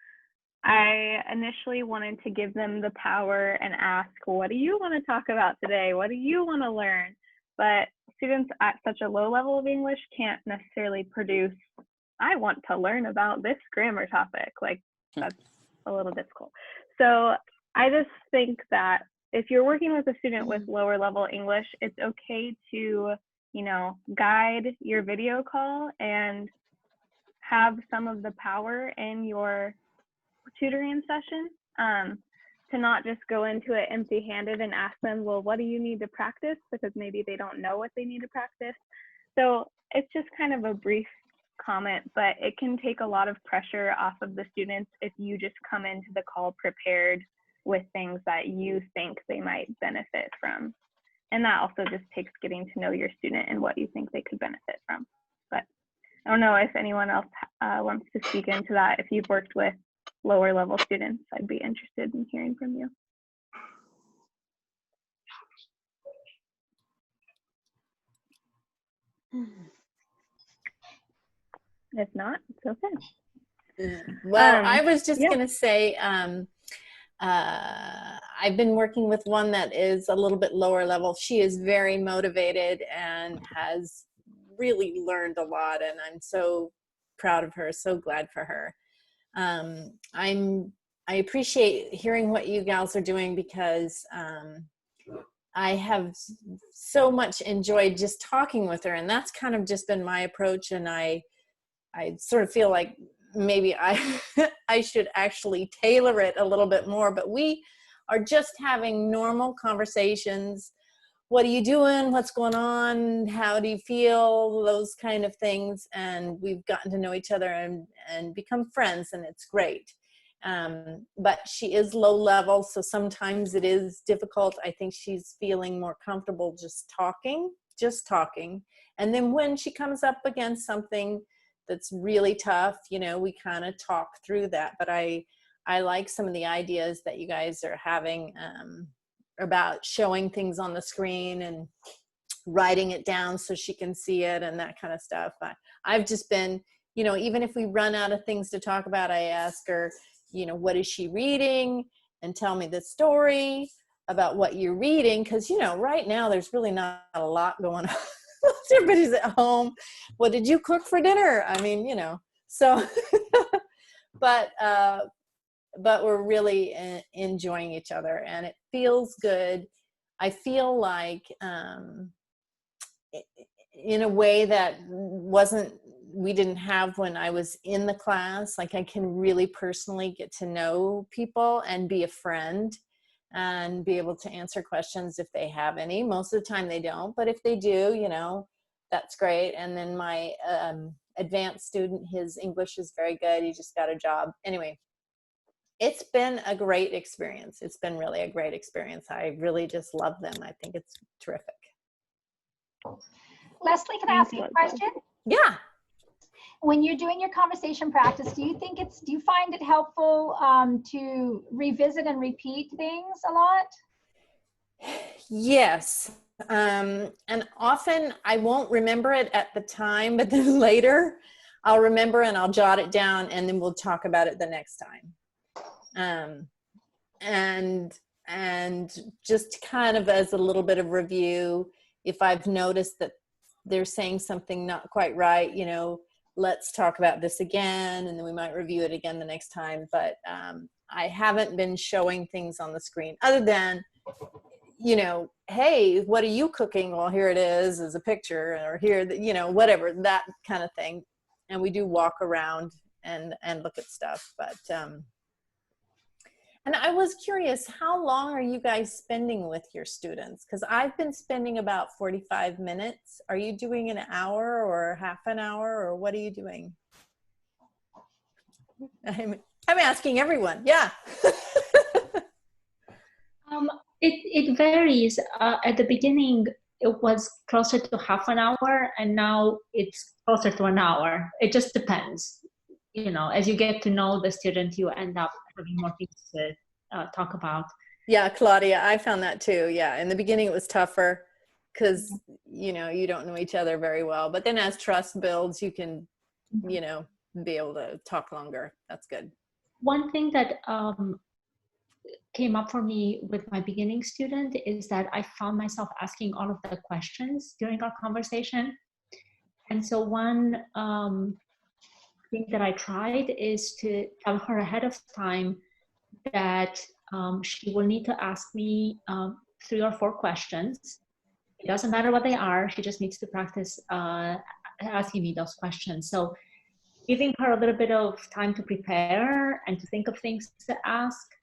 I initially wanted to give them the power and ask, what do you want to talk about today? What do you want to learn? But students at such a low level of English can't necessarily produce, I want to learn about this grammar topic. Like, that's a little difficult. So I just think that if you're working with a student with lower level English, it's okay to, guide your video call and have some of the power in your tutoring session, to not just go into it empty-handed and ask them, well, what do you need to practice? Because maybe they don't know what they need to practice. So it's just kind of a brief comment, but it can take a lot of pressure off of the students if you just come into the call prepared with things that you think they might benefit from. And that also just takes getting to know your student and what you think they could benefit from. But I don't know if anyone else wants to speak into that. If you've worked with lower level students, I'd be interested in hearing from you. If not, it's okay. Well, I was just going to say, I've been working with one that is a little bit lower level. She is very motivated and has really learned a lot, and I'm so proud of her, so glad for her. I appreciate hearing what you gals are doing, because I have so much enjoyed just talking with her, and that's kind of just been my approach. And I sort of feel like maybe I should actually tailor it a little bit more, but we are just having normal conversations. What are you doing? What's going on? How do you feel? Those kind of things. And we've gotten to know each other and become friends, and it's great. But she is low level, so sometimes it is difficult. I think she's feeling more comfortable just talking. And then when she comes up against something that's really tough, you know, we kind of talk through that. But I like some of the ideas that you guys are having about showing things on the screen and writing it down so she can see it and that kind of stuff. I've just been, you know, even if we run out of things to talk about, I ask her, you know, what is she reading, and tell me the story about what you're reading. Because, you know, right now there's really not a lot going on. Everybody's at home. What did you cook for dinner? I mean, you know, so, but we're really enjoying each other, and it feels good. I feel like in a way that we didn't have when I was in the class. Like, I can really personally get to know people and be a friend and be able to answer questions if they have any. Most of the time they don't, but if they do, you know, that's great. And then my advanced student, his English is very good. He just got a job. Anyway, it's been a great experience. It's been really a great experience. I really just love them. I think it's terrific. Leslie, can I ask you a question? Yeah. When you're doing your conversation practice, do you find it helpful to revisit and repeat things a lot? Yes. And often I won't remember it at the time, but then later I'll remember and I'll jot it down, and then we'll talk about it the next time. And just kind of as a little bit of review, if I've noticed that they're saying something not quite right, you know, let's talk about this again, and then we might review it again the next time. But I haven't been showing things on the screen other than, you know, hey, what are you cooking? Well, here it is as a picture, or here, you know, whatever, that kind of thing. And we do walk around and look at stuff. But and I was curious, how long are you guys spending with your students? Because I've been spending about 45 minutes. Are you doing an hour or half an hour, or what are you doing? I'm asking everyone. Yeah. It varies. At the beginning, it was closer to half an hour, and now it's closer to an hour. It just depends. You know, as you get to know the student, you end up having more things to talk about. Yeah, Claudia, I found that too. Yeah, in the beginning it was tougher because, you know, you don't know each other very well. But then as trust builds, you can, you know, be able to talk longer. That's good. One thing that came up for me with my beginning student is that I found myself asking all of the questions during our conversation. And so one thing that I tried is to tell her ahead of time that she will need to ask me 3 or 4 questions. It doesn't matter what they are. She just needs to practice asking me those questions. So giving her a little bit of time to prepare and to think of things to ask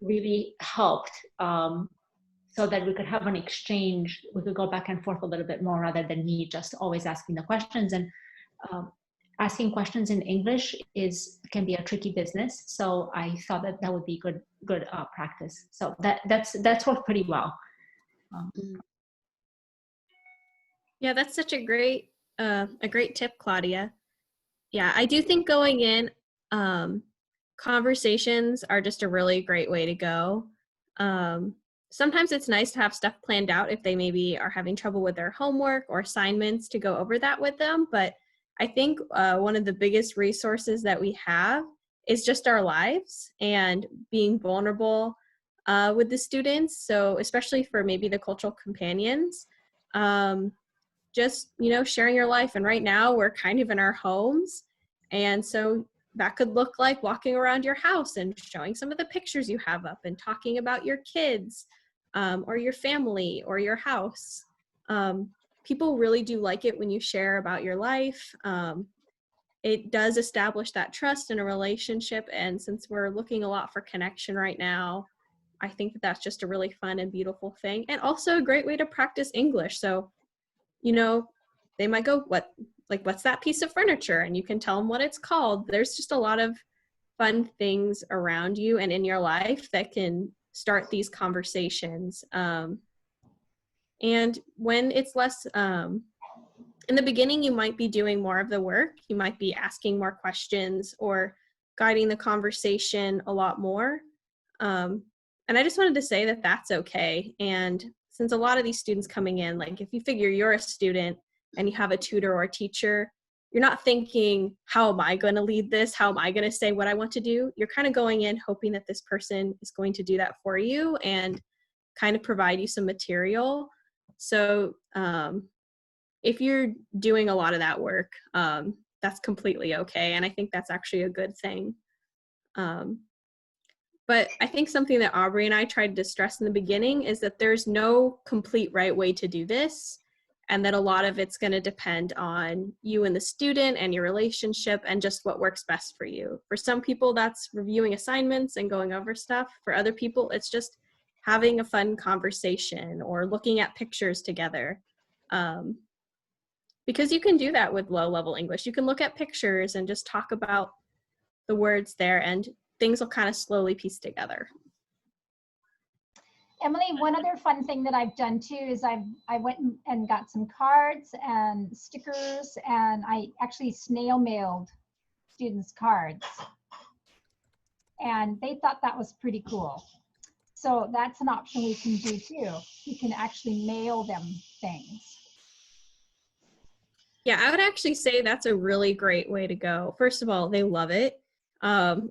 really helped, so that we could have an exchange. We could go back and forth a little bit more rather than me just always asking the questions. And asking questions in English can be a tricky business. So I thought that would be good practice. So that's worked pretty well. Yeah, that's such a great a great tip, Claudia. Yeah, I do think going in, conversations are just a really great way to go. Sometimes it's nice to have stuff planned out if they maybe are having trouble with their homework or assignments to go over that with them. But I think one of the biggest resources that we have is just our lives and being vulnerable with the students. So especially for maybe the cultural companions, just, sharing your life. And right now we're kind of in our homes. And so that could look like walking around your house and showing some of the pictures you have up and talking about your kids or your family or your house. People really do like it when you share about your life. It does establish that trust in a relationship. And since we're looking a lot for connection right now, I think that that's just a really fun and beautiful thing. And also a great way to practice English. So, they might go, what's that piece of furniture? And you can tell them what it's called. There's just a lot of fun things around you and in your life that can start these conversations. And when it's less, in the beginning, you might be doing more of the work. You might be asking more questions or guiding the conversation a lot more. And I just wanted to say that that's okay. And since a lot of these students coming in, like if you figure you're a student and you have a tutor or a teacher, you're not thinking, how am I going to lead this? How am I going to say what I want to do? You're kind of going in hoping that this person is going to do that for you and kind of provide you some material. So if you're doing a lot of that work, that's completely okay. And I think that's actually a good thing. But I think something that Aubrey and I tried to stress in the beginning is that there's no complete right way to do this, and that a lot of it's going to depend on you and the student and your relationship and just what works best for you. For some people, that's reviewing assignments and going over stuff. For other people, it's just having a fun conversation or looking at pictures together. Because you can do that with low-level English. You can look at pictures and just talk about the words there, and things will kind of slowly piece together. Emily, one other fun thing that I've done too is I went and got some cards and stickers, and I actually snail mailed students cards. And they thought that was pretty cool. So that's an option we can do too. We can actually mail them things. Yeah, I would actually say that's a really great way to go. First of all, they love it.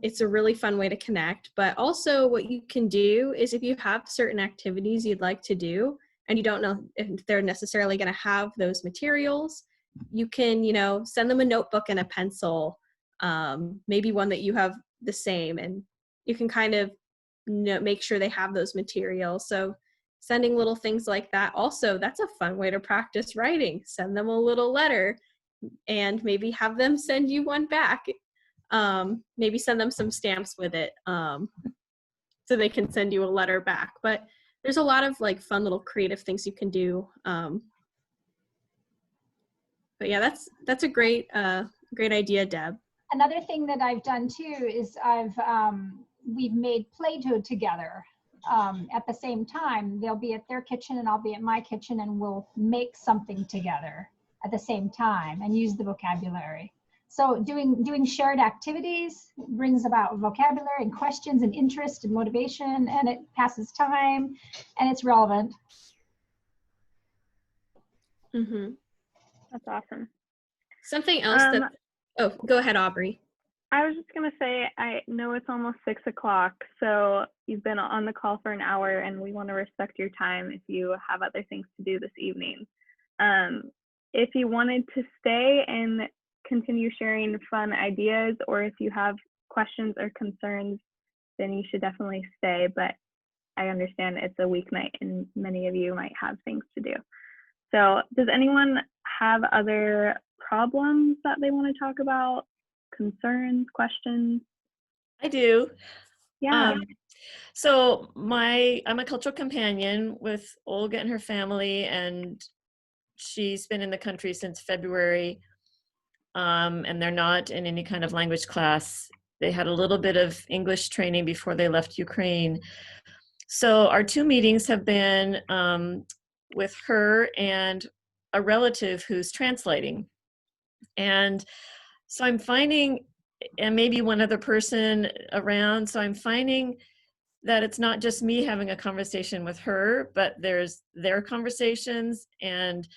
It's a really fun way to connect, but also what you can do is if you have certain activities you'd like to do and you don't know if they're necessarily going to have those materials, you can, send them a notebook and a pencil, maybe one that you have the same, and you can kind of make sure they have those materials. So sending little things like that. Also, that's a fun way to practice writing. Send them a little letter and maybe have them send you one back. Maybe send them some stamps with it so they can send you a letter back. But there's a lot of fun little creative things you can do. But yeah, that's a great idea, Deb. Another thing that I've done too is we've made Play-Doh together. At the same time, they'll be at their kitchen and I'll be at my kitchen, and we'll make something together at the same time and use the vocabulary. So doing shared activities brings about vocabulary and questions and interest and motivation, and it passes time and it's relevant. Mm-hmm. That's awesome. Something else oh, go ahead, Aubrey. I was just going to say, I know it's almost 6 o'clock, so you've been on the call for an hour and we want to respect your time if you have other things to do this evening. If you wanted to stay and continue sharing fun ideas, or if you have questions or concerns, then you should definitely stay. But I understand it's a weeknight and many of you might have things to do. So does anyone have other problems that they want to talk about? Concerns, questions? I do. Yeah. So I'm a cultural companion with Olga and her family, and she's been in the country since February, and they're not in any kind of language class. They had a little bit of English training before they left Ukraine. So our 2 meetings have been with her and a relative who's translating. And so I'm finding, and maybe one other person around, so I'm finding that it's not just me having a conversation with her, but there's their conversations. And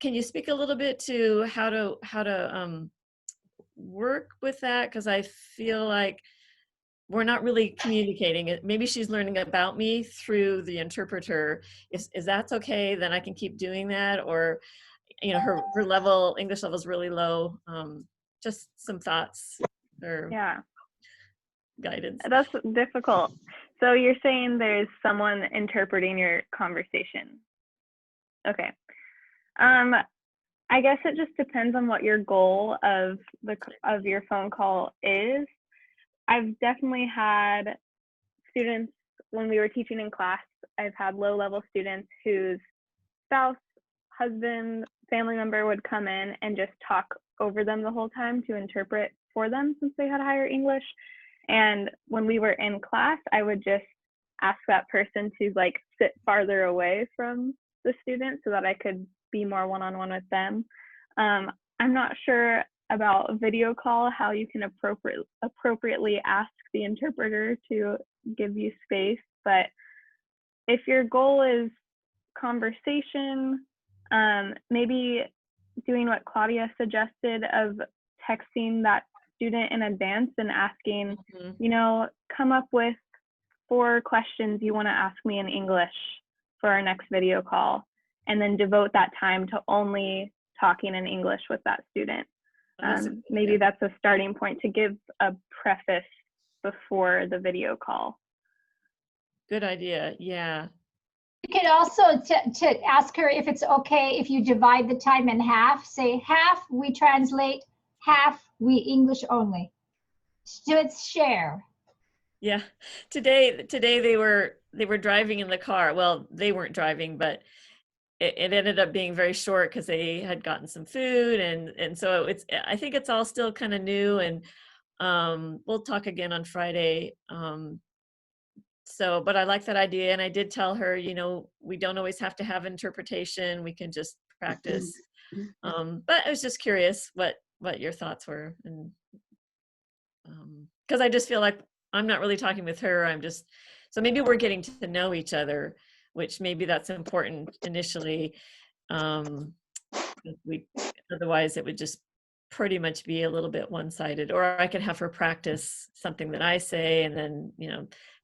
can you speak a little bit to how to work with that? Because I feel like we're not really communicating it. Maybe she's learning about me through the interpreter. Is that okay? Then I can keep doing that, or her level, English level is really low. Just some thoughts or Yeah, guidance. that's difficult. So you're saying there's someone interpreting your conversation. Okay. I guess it just depends on what your goal of your phone call is. I've definitely had students, when we were teaching in class, I've had low-level students whose spouse, husband, family member would come in and just talk over them the whole time to interpret for them since they had higher English. And when we were in class, I would just ask that person to like sit farther away from the student so that I could be more one-on-one with them. I'm not sure about a video call, how you can appropriately ask the interpreter to give you space. But if your goal is conversation, maybe doing what Claudia suggested of texting that student in advance and asking, come up with 4 questions you want to ask me in English for our next video call, and then devote that time to only talking in English with that student. Maybe that's a starting point to give a preface before the video call. Good idea. Yeah. You could also to ask her if it's okay if you divide the time in half. Say half we translate, half we English only. So it's share. Yeah. Today they were driving in the car. Well, they weren't driving, but it ended up being very short because they had gotten some food, and so I think it's all still kind of new, and we'll talk again on Friday. So, but I like that idea, and I did tell her, we don't always have to have interpretation. We can just practice. But I was just curious what your thoughts were, and because I just feel like I'm not really talking with her. So maybe we're getting to know each other, which maybe that's important initially. Otherwise it would just pretty much be a little bit one-sided. Or I could have her practice something that I say, and then,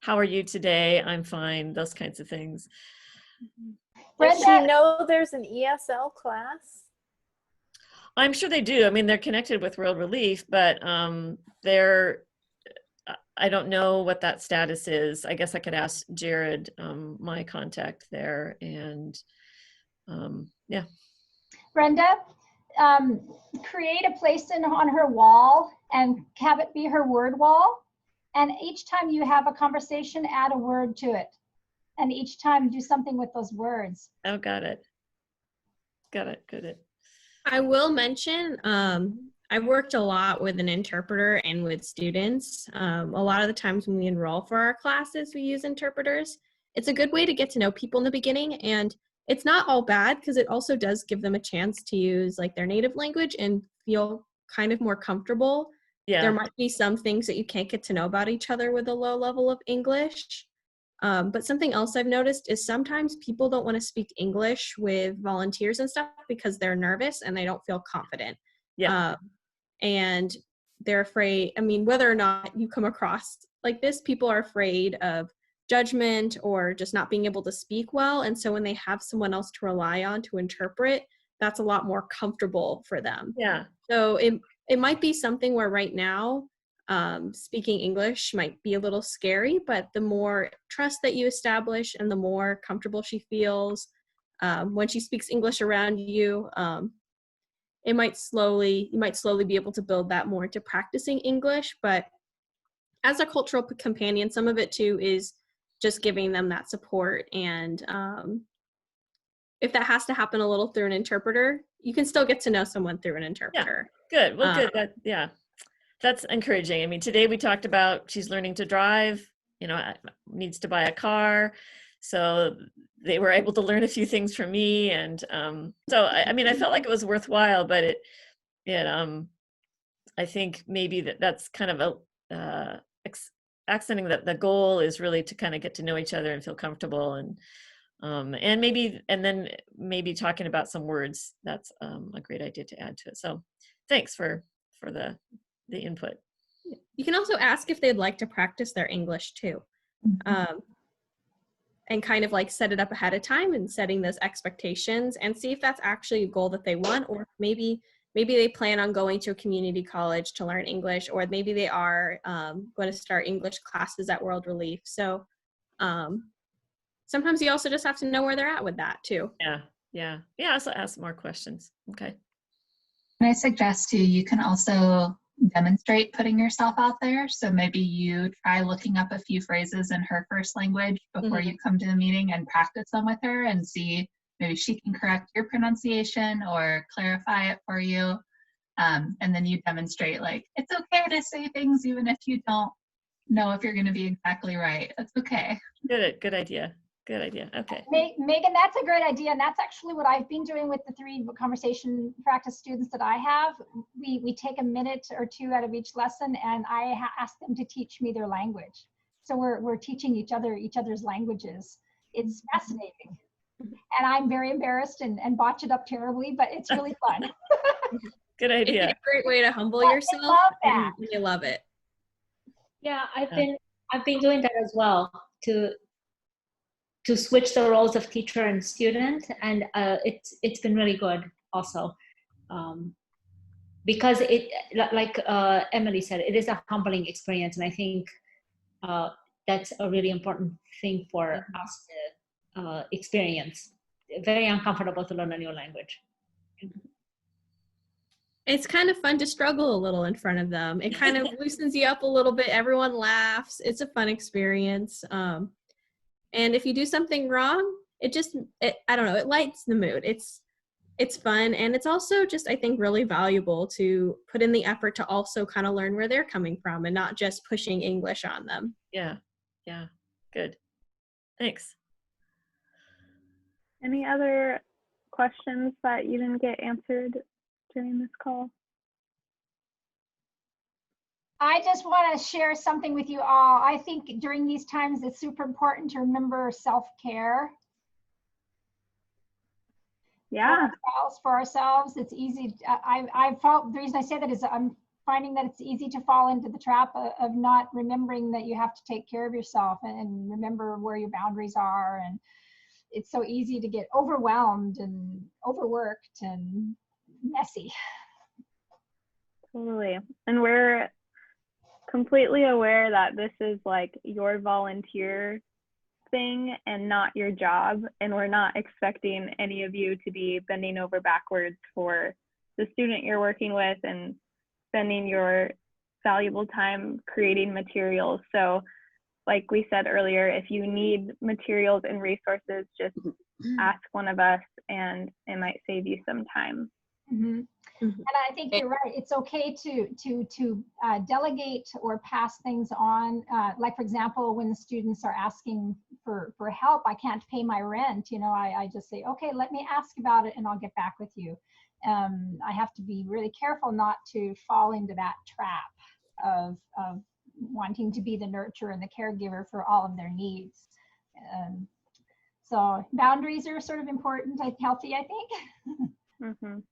how are you today? I'm fine. Those kinds of things. Does she know there's an ESL class? I'm sure they do. I mean, they're connected with World Relief, but I don't know what that status is. I guess I could ask Jared, my contact there, and yeah. Brenda, create a place on her wall and have it be her word wall. And each time you have a conversation, add a word to it. And each time do something with those words. Oh, got it. Got it. I will mention, I worked a lot with an interpreter and with students. A lot of the times when we enroll for our classes, we use interpreters. It's a good way to get to know people in the beginning, and it's not all bad because it also does give them a chance to use like their native language and feel kind of more comfortable. Yeah. There might be some things that you can't get to know about each other with a low level of English. But something else I've noticed is sometimes people don't want to speak English with volunteers and stuff because they're nervous and they don't feel confident. Yeah. And they're afraid, I mean, whether or not you come across like this, people are afraid of judgment or just not being able to speak well. And so when they have someone else to rely on to interpret, that's a lot more comfortable for them. Yeah. So it might be something where right now, speaking English might be a little scary, but the more trust that you establish and the more comfortable she feels when she speaks English around you, you might slowly be able to build that more into practicing English. But as a cultural companion, some of it too is just giving them that support. And if that has to happen a little through an interpreter, you can still get to know someone through an interpreter. Yeah. Good. Well, good. Yeah. That's encouraging. I mean, today we talked about she's learning to drive, needs to buy a car. So they were able to learn a few things from me. And so, I mean, I felt like it was worthwhile, but I think maybe that's kind of accenting that the goal is really to kind of get to know each other and feel comfortable, and then maybe talking about some words. That's a great idea to add to it. So thanks for the input. You can also ask if they'd like to practice their English too. And kind of like set it up ahead of time and setting those expectations and see if that's actually a goal that they want, or maybe they plan on going to a community college to learn English, or maybe they are going to start English classes at World Relief. So sometimes you also just have to know where they're at with that too. Yeah. So ask more questions. Okay. And I suggest too, you can also demonstrate putting yourself out there. So maybe you try looking up a few phrases in her first language before you come to the meeting and practice them with her and see maybe she can correct your pronunciation or clarify it for you. And then you demonstrate like, it's okay to say things even if you don't know if you're going to be exactly right. That's okay. Good idea. Good idea. Okay. Megan, that's a great idea. And that's actually what I've been doing with the 3 conversation practice students that I have. We take a minute or 2 out of each lesson, and I ask them to teach me their language. So we're teaching each other's languages. It's fascinating. And I'm very embarrassed and botch it up terribly, but it's really fun. Good idea. It's a great way to humble yourself. I love that. And you love it. Yeah, I've been doing that as well, to switch the roles of teacher and student, and it's been really good also, because it, like Emily said, it is a humbling experience, and I think that's a really important thing for us to experience. Very uncomfortable to learn a new language. It's kind of fun to struggle a little in front of them. It kind of loosens you up a little bit. Everyone laughs. It's a fun experience. And if you do something wrong, I don't know, it lights the mood. It's fun. And it's also just, I think, really valuable to put in the effort to also kind of learn where they're coming from and not just pushing English on them. Yeah. Good. Thanks. Any other questions that you didn't get answered during this call? I just want to share something with you all. I think during these times, it's super important to remember self-care. Yeah. For ourselves, it's easy. I felt, the reason I say that is I'm finding that it's easy to fall into the trap of not remembering that you have to take care of yourself and remember where your boundaries are. And it's so easy to get overwhelmed and overworked and messy. Totally. And we're completely aware that this is like your volunteer thing and not your job, and we're not expecting any of you to be bending over backwards for the student you're working with and spending your valuable time creating materials. So like we said earlier, if you need materials and resources, just ask one of us and it might save you some time. And I think you're right. It's okay to delegate or pass things on. Like, for example, when the students are asking for help, I can't pay my rent. I just say, okay, let me ask about it and I'll get back with you. I have to be really careful not to fall into that trap of wanting to be the nurturer and the caregiver for all of their needs. So boundaries are sort of important, healthy, I think.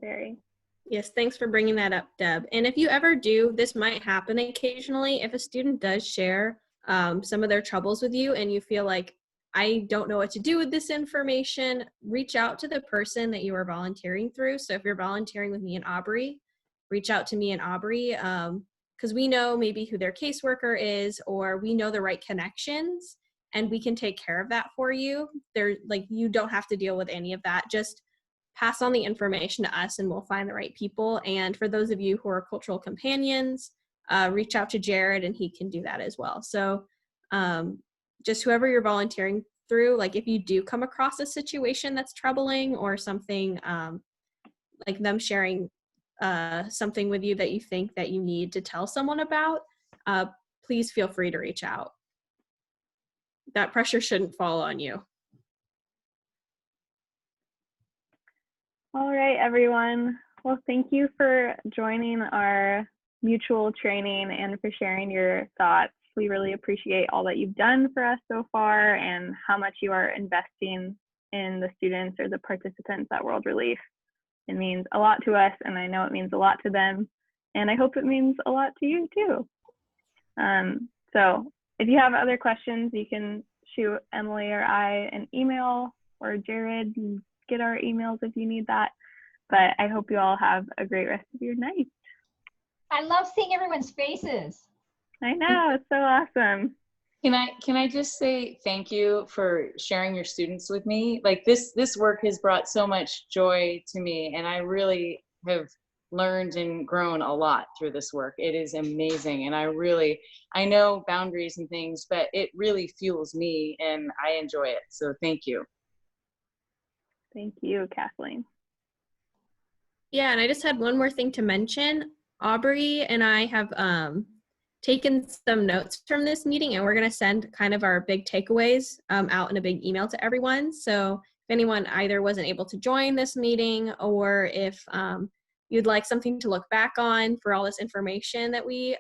Very. Yes, thanks for bringing that up, Deb. And if you ever do, this might happen occasionally, if a student does share some of their troubles with you and you feel like, I don't know what to do with this information, reach out to the person that you are volunteering through. So if you're volunteering with me and Aubrey, reach out to me and Aubrey, because we know maybe who their caseworker is, or we know the right connections, and we can take care of that for you. You don't have to deal with any of that. Just pass on the information to us and we'll find the right people. And for those of you who are cultural companions, reach out to Jared and he can do that as well. So just whoever you're volunteering through, like if you do come across a situation that's troubling or something, like them sharing something with you that you think that you need to tell someone about, please feel free to reach out. That pressure shouldn't fall on you. All right, everyone. Well, thank you for joining our mutual training and for sharing your thoughts. We really appreciate all that you've done for us so far and how much you are investing in the students or the participants at World Relief. It means a lot to us, and I know it means a lot to them, and I hope it means a lot to you too. So if you have other questions, you can shoot Emily or I an email, or Jared, and get our emails if you need that. But I hope you all have a great rest of your night. I love seeing everyone's faces. I know, it's so awesome. Can I just say thank you for sharing your students with me? Like this work has brought so much joy to me, and I really have learned and grown a lot through this work. It is amazing, and I know boundaries and things, but it really fuels me and I enjoy it. So thank you. Thank you, Kathleen. Yeah, and I just had one more thing to mention. Aubrey and I have taken some notes from this meeting, and we're going to send kind of our big takeaways out in a big email to everyone. So if anyone either wasn't able to join this meeting, or if you'd like something to look back on for all this information that we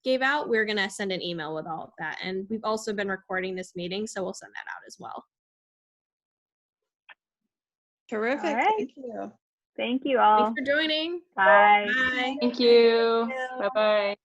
gave out, we're going to send an email with all of that. And we've also been recording this meeting, so we'll send that out as well. Terrific. All right. Thank you. Thank you all. Thanks for joining. Bye. Bye. Thank you. Bye-bye.